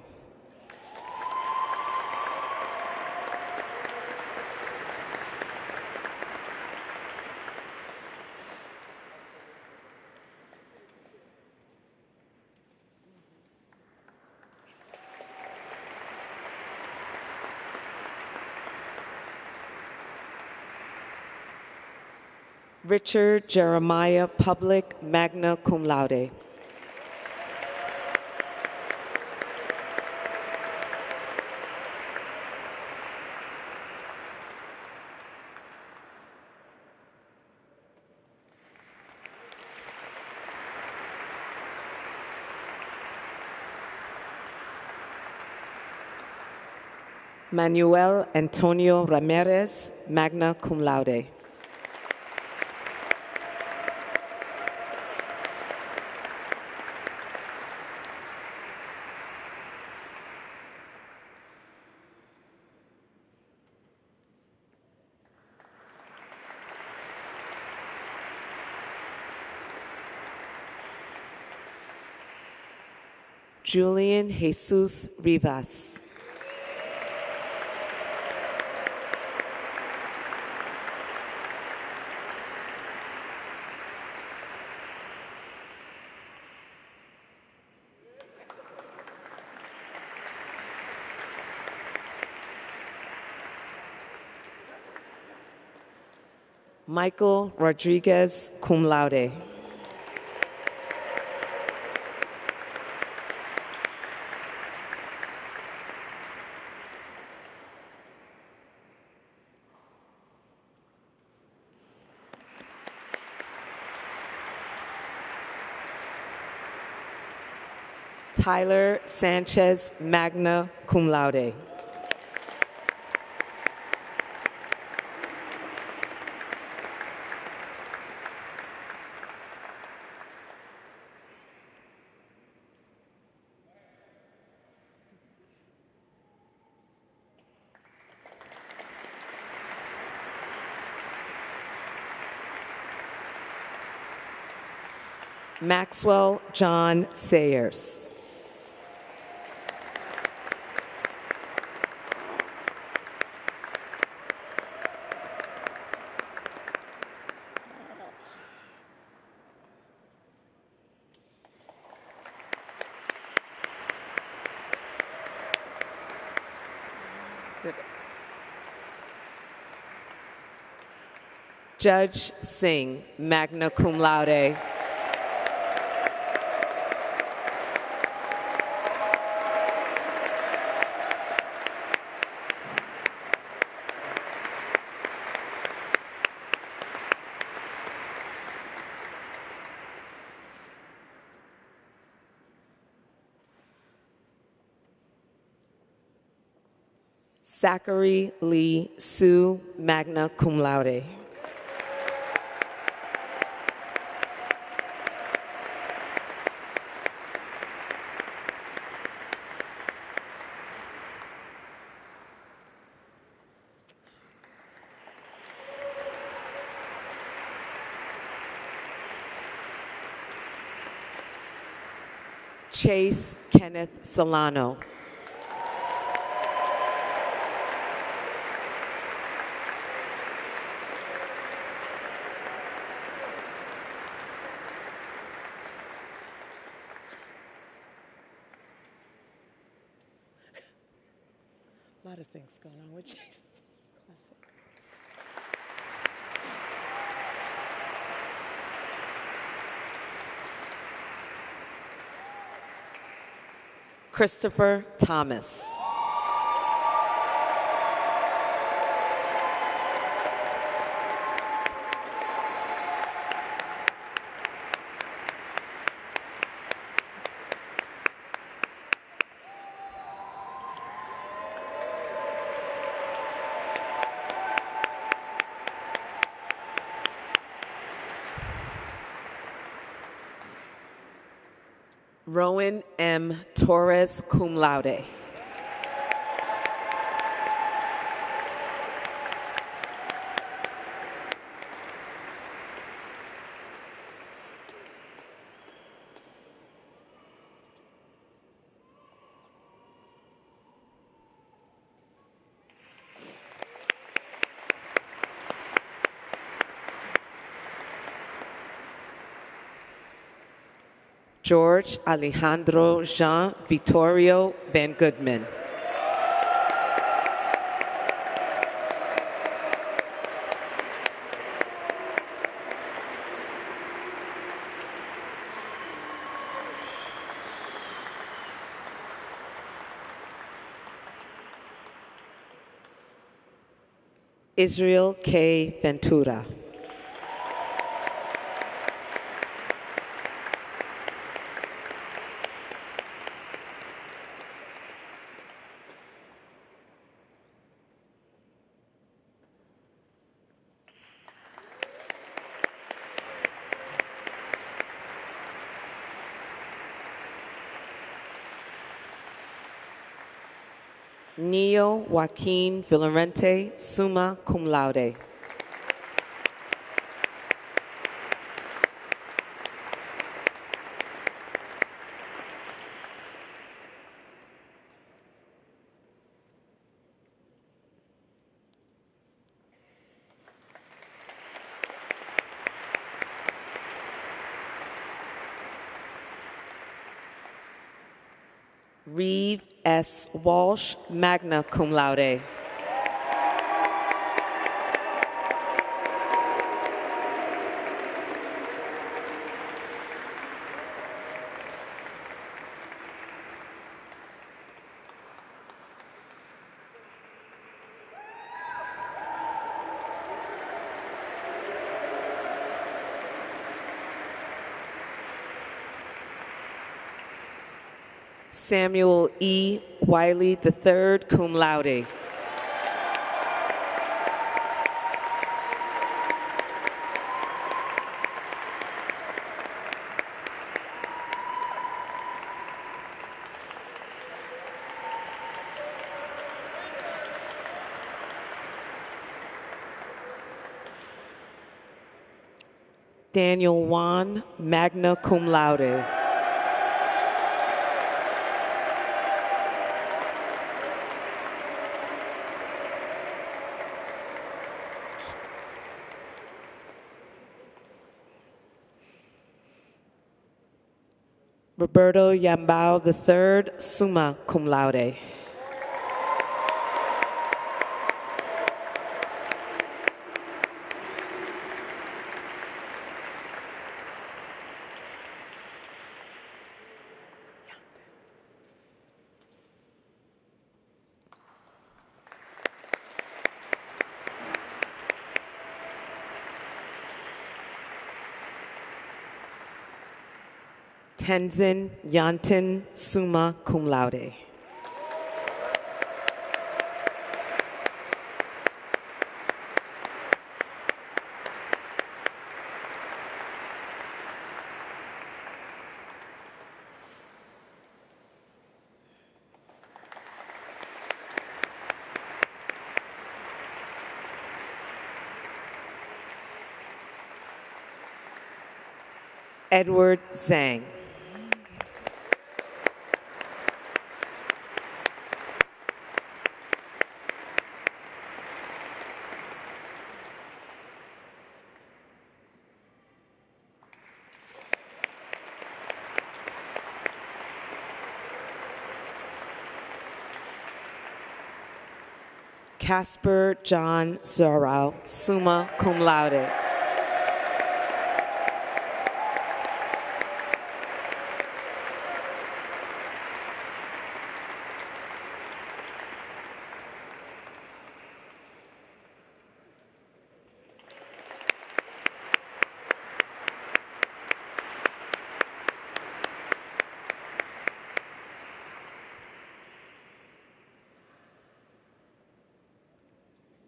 Richard Jeremiah Public, magna cum laude. Manuel Antonio Ramirez, magna cum laude. Julian Jesus Rivas. Michael Rodriguez, cum laude. Tyler Sanchez, magna cum laude. Maxwell John Sayers. Judge Singh, magna cum laude. Zachary Lee Sue, magna cum laude. Chase Kenneth Solano. A lot of things going on with Chase. Classic. Christopher Thomas. Rowan M. Torres, cum laude. George Alejandro Jean Vittorio Van Goodman. Israel K. Ventura. Neo Joaquin Villarente, summa cum laude. Reeve S. Walsh, magna cum laude. Samuel E. Wiley III, cum laude. Daniel Wan, magna cum laude. Roberto Yambao III, summa cum laude. Tenzin Yantin, summa cum laude. Edward Zhang. Casper John Zorau, summa cum laude.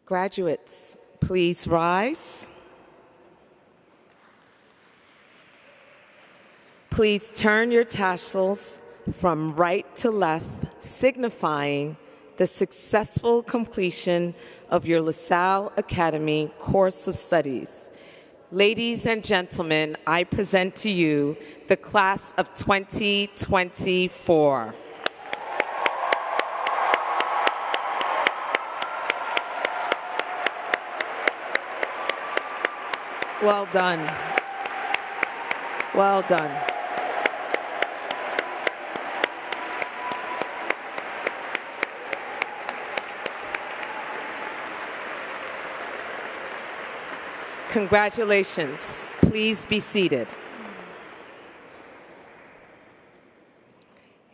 Graduates, please rise. Please turn your tassels from right to left, signifying the successful completion of your LaSalle Academy course of studies. Ladies and gentlemen, I present to you the class of 2024. Well done. Well done. Congratulations. Please be seated.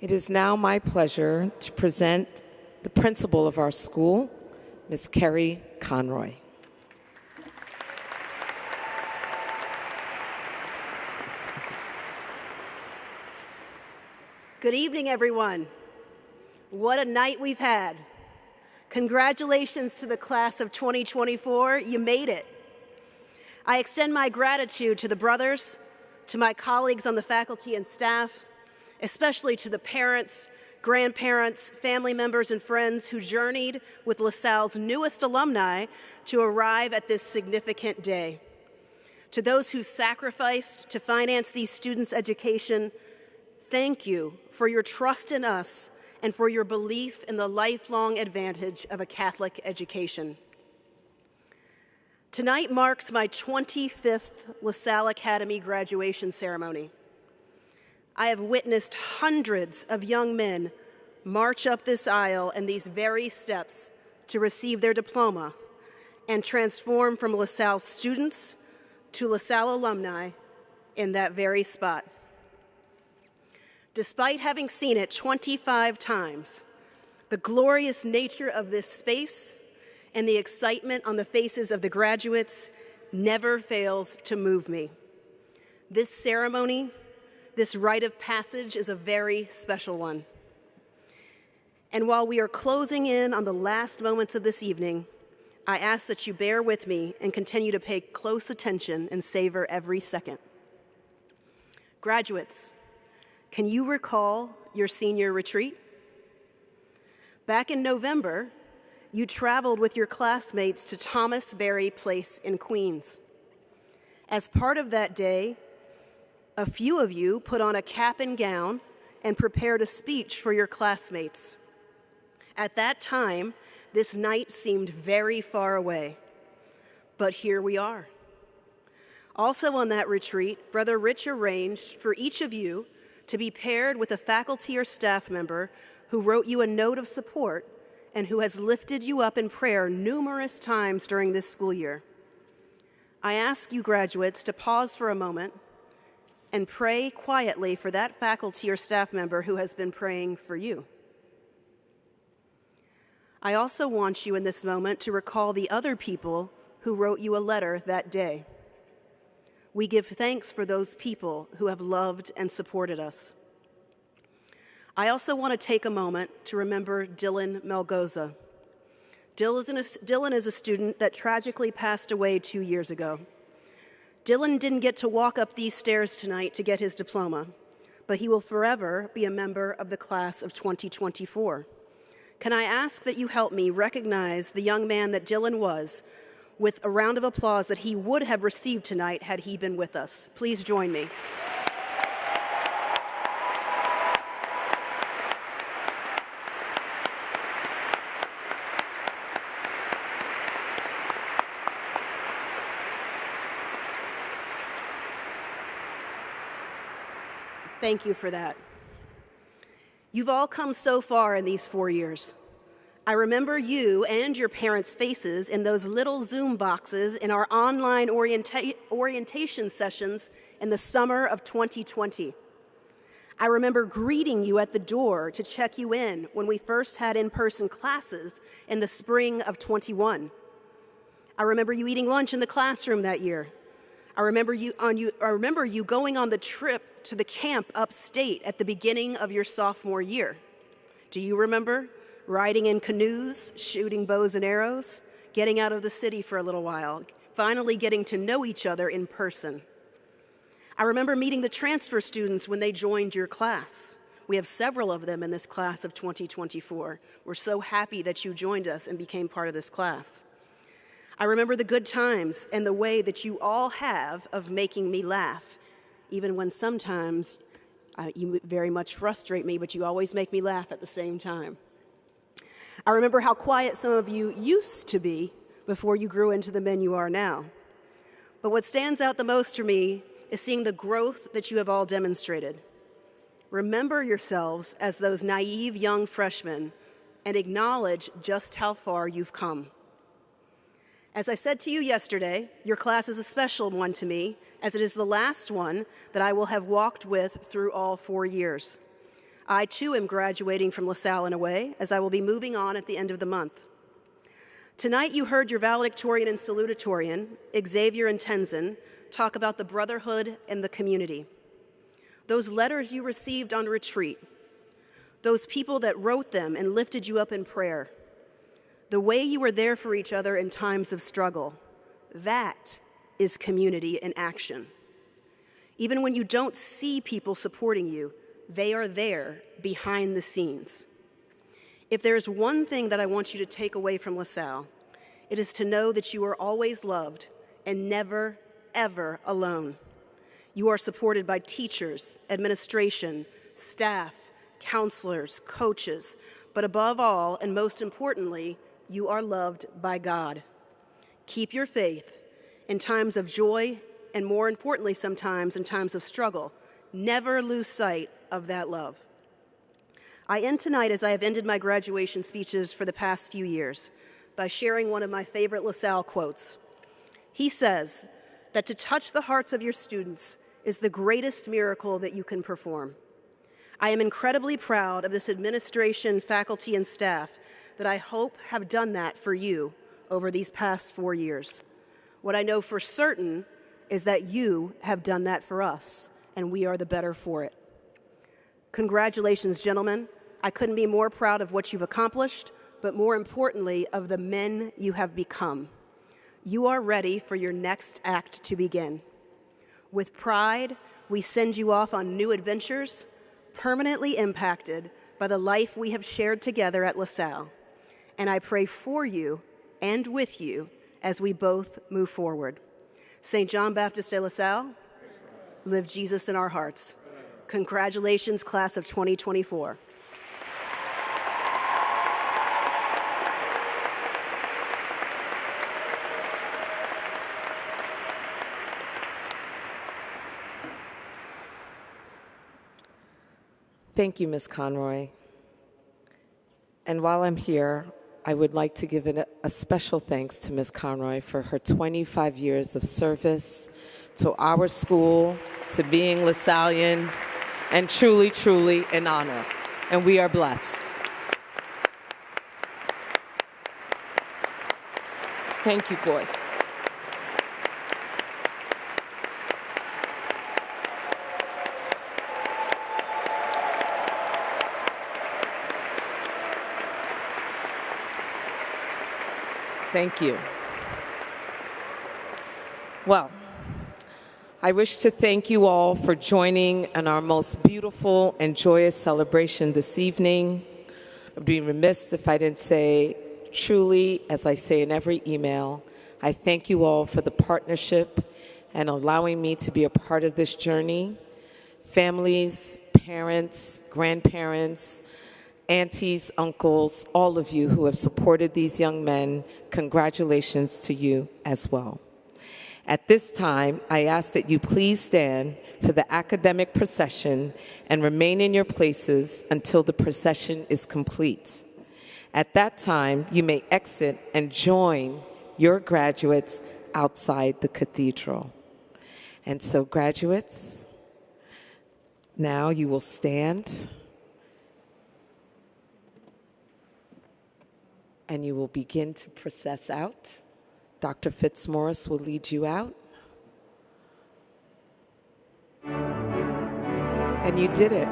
It is now my pleasure to present the principal of our school, Ms. Kerry Conroy. Good evening, everyone. What a night we've had. Congratulations to the class of 2024. You made it. I extend my gratitude to the brothers, to my colleagues on the faculty and staff, especially to the parents, grandparents, family members, and friends who journeyed with LaSalle's newest alumni to arrive at this significant day. To those who sacrificed to finance these students' education, thank you for your trust in us and for your belief in the lifelong advantage of a Catholic education. Tonight marks my 25th LaSalle Academy graduation ceremony. I have witnessed hundreds of young men march up this aisle and these very steps to receive their diploma and transform from LaSalle students to LaSalle alumni in that very spot. Despite having seen it 25 times, the glorious nature of this space and the excitement on the faces of the graduates never fails to move me. This ceremony, this rite of passage, is a very special one. And while we are closing in on the last moments of this evening, I ask that you bear with me and continue to pay close attention and savor every second. Graduates, can you recall your senior retreat? Back in November, you traveled with your classmates to Thomas Berry Place in Queens. As part of that day, a few of you put on a cap and gown and prepared a speech for your classmates. At that time, this night seemed very far away, but here we are. Also on that retreat, Brother Rich arranged for each of you to be paired with a faculty or staff member who wrote you a note of support and who has lifted you up in prayer numerous times during this school year. I ask you graduates to pause for a moment and pray quietly for that faculty or staff member who has been praying for you. I also want you in this moment to recall the other people who wrote you a letter that day. We give thanks for those people who have loved and supported us. I also want to take a moment to remember Dylan Melgoza. Dylan is a student that tragically passed away 2 years ago. Dylan didn't get to walk up these stairs tonight to get his diploma, but he will forever be a member of the class of 2024. Can I ask that you help me recognize the young man that Dylan was with a round of applause that he would have received tonight had he been with us? Please join me. Thank you for that. You've all come so far in these 4 years. I remember you and your parents' faces in those little Zoom boxes in our online orientation sessions in the summer of 2020. I remember greeting you at the door to check you in when we first had in-person classes in the spring of 21. I remember you eating lunch in the classroom that year. I remember you going on the trip to the camp upstate at the beginning of your sophomore year. Do you remember riding in canoes, shooting bows and arrows, getting out of the city for a little while, finally getting to know each other in person? I remember meeting the transfer students when they joined your class. We have several of them in this class of 2024. We're so happy that you joined us and became part of this class. I remember the good times and the way that you all have of making me laugh, even when sometimes you very much frustrate me, but you always make me laugh at the same time. I remember how quiet some of you used to be before you grew into the men you are now. But what stands out the most for me is seeing the growth that you have all demonstrated. Remember yourselves as those naive young freshmen and acknowledge just how far you've come. As I said to you yesterday, your class is a special one to me, as it is the last one that I will have walked with through all 4 years. I, too, am graduating from LaSalle in a way, as I will be moving on at the end of the month. Tonight, you heard your Valedictorian and Salutatorian, Xavier and Tenzin, talk about the brotherhood and the community. Those letters you received on retreat, those people that wrote them and lifted you up in prayer, the way you were there for each other in times of struggle, that is community in action. Even when you don't see people supporting you, they are there behind the scenes. If there is one thing that I want you to take away from LaSalle, it is to know that you are always loved and never, ever alone. You are supported by teachers, administration, staff, counselors, coaches, but above all, and most importantly, you are loved by God. Keep your faith in times of joy, and more importantly, sometimes in times of struggle. Never lose sight of that love. I end tonight, as I have ended my graduation speeches for the past few years, by sharing one of my favorite LaSalle quotes. He says that to touch the hearts of your students is the greatest miracle that you can perform. I am incredibly proud of this administration, faculty, and staff that I hope have done that for you over these past 4 years. What I know for certain is that you have done that for us, and we are the better for it. Congratulations, gentlemen. I couldn't be more proud of what you've accomplished, but more importantly, of the men you have become. You are ready for your next act to begin. With pride, we send you off on new adventures, permanently impacted by the life we have shared together at LaSalle. And I pray for you and with you as we both move forward. St. John Baptist de LaSalle, live Jesus in our hearts. Congratulations, class of 2024. Thank you, Ms. Conroy. And while I'm here, I would like to give a special thanks to Ms. Conroy for her 25 years of service to our school, to being LaSallian, and truly, truly an honor. And we are blessed. Thank you, boys. Thank you. Well, I wish to thank you all for joining in our most beautiful and joyous celebration this evening. I'd be remiss if I didn't say, truly, as I say in every email, I thank you all for the partnership and allowing me to be a part of this journey. Families, parents, grandparents, aunties, uncles, all of you who have supported these young men, congratulations to you as well. At this time, I ask that you please stand for the academic procession and remain in your places until the procession is complete. At that time, you may exit and join your graduates outside the cathedral. And so, graduates, now you will stand and you will begin to process out. Dr. Fitzmaurice will lead you out. And you did it.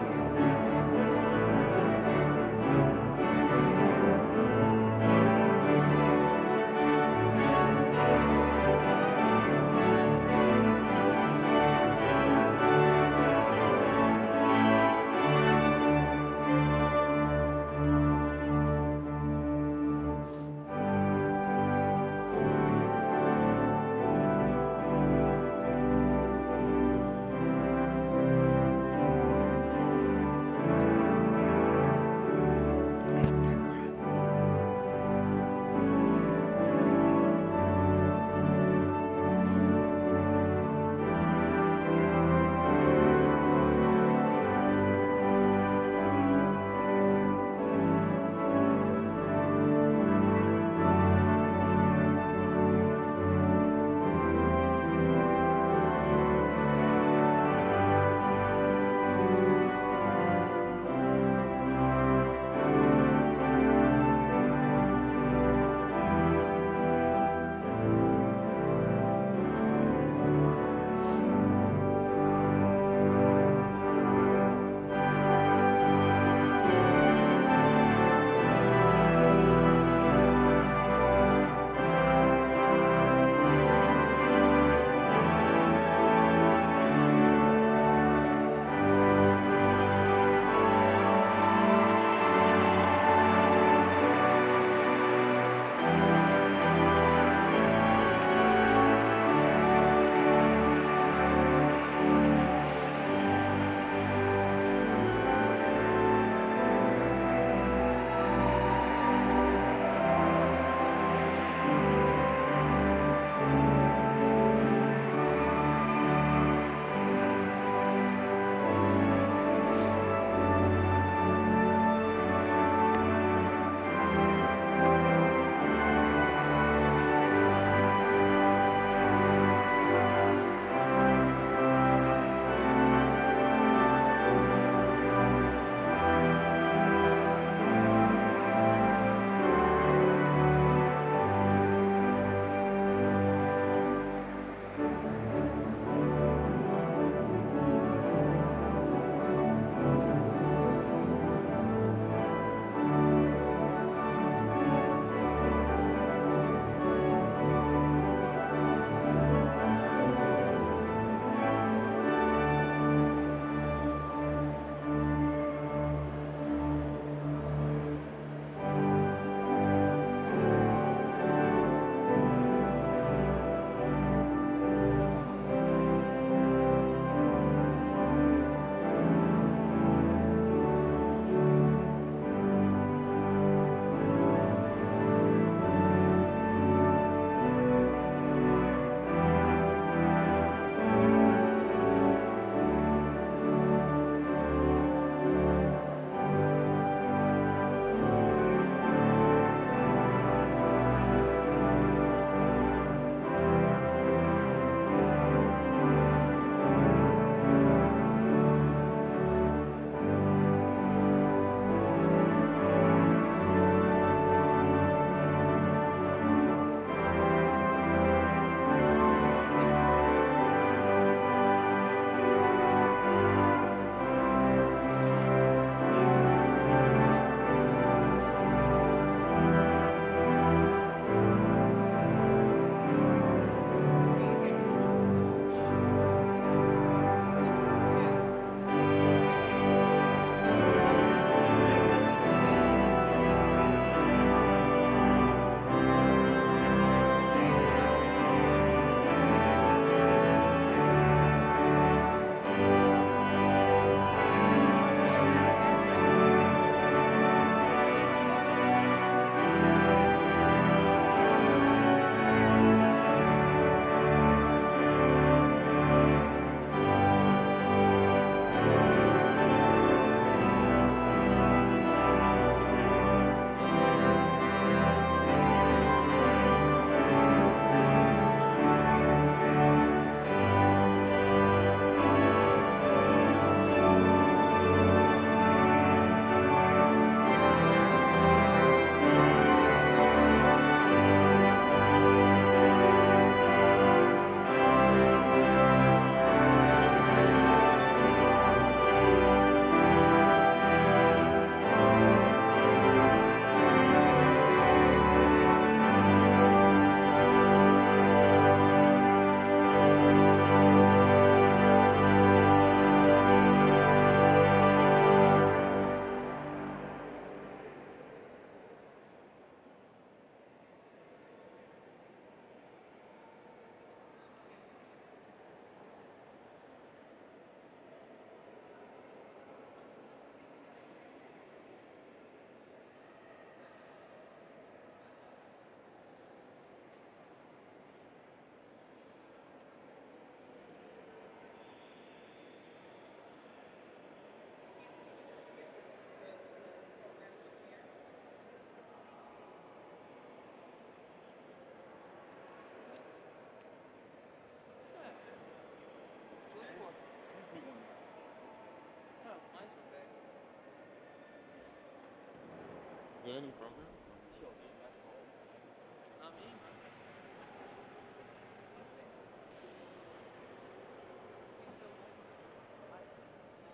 learning program?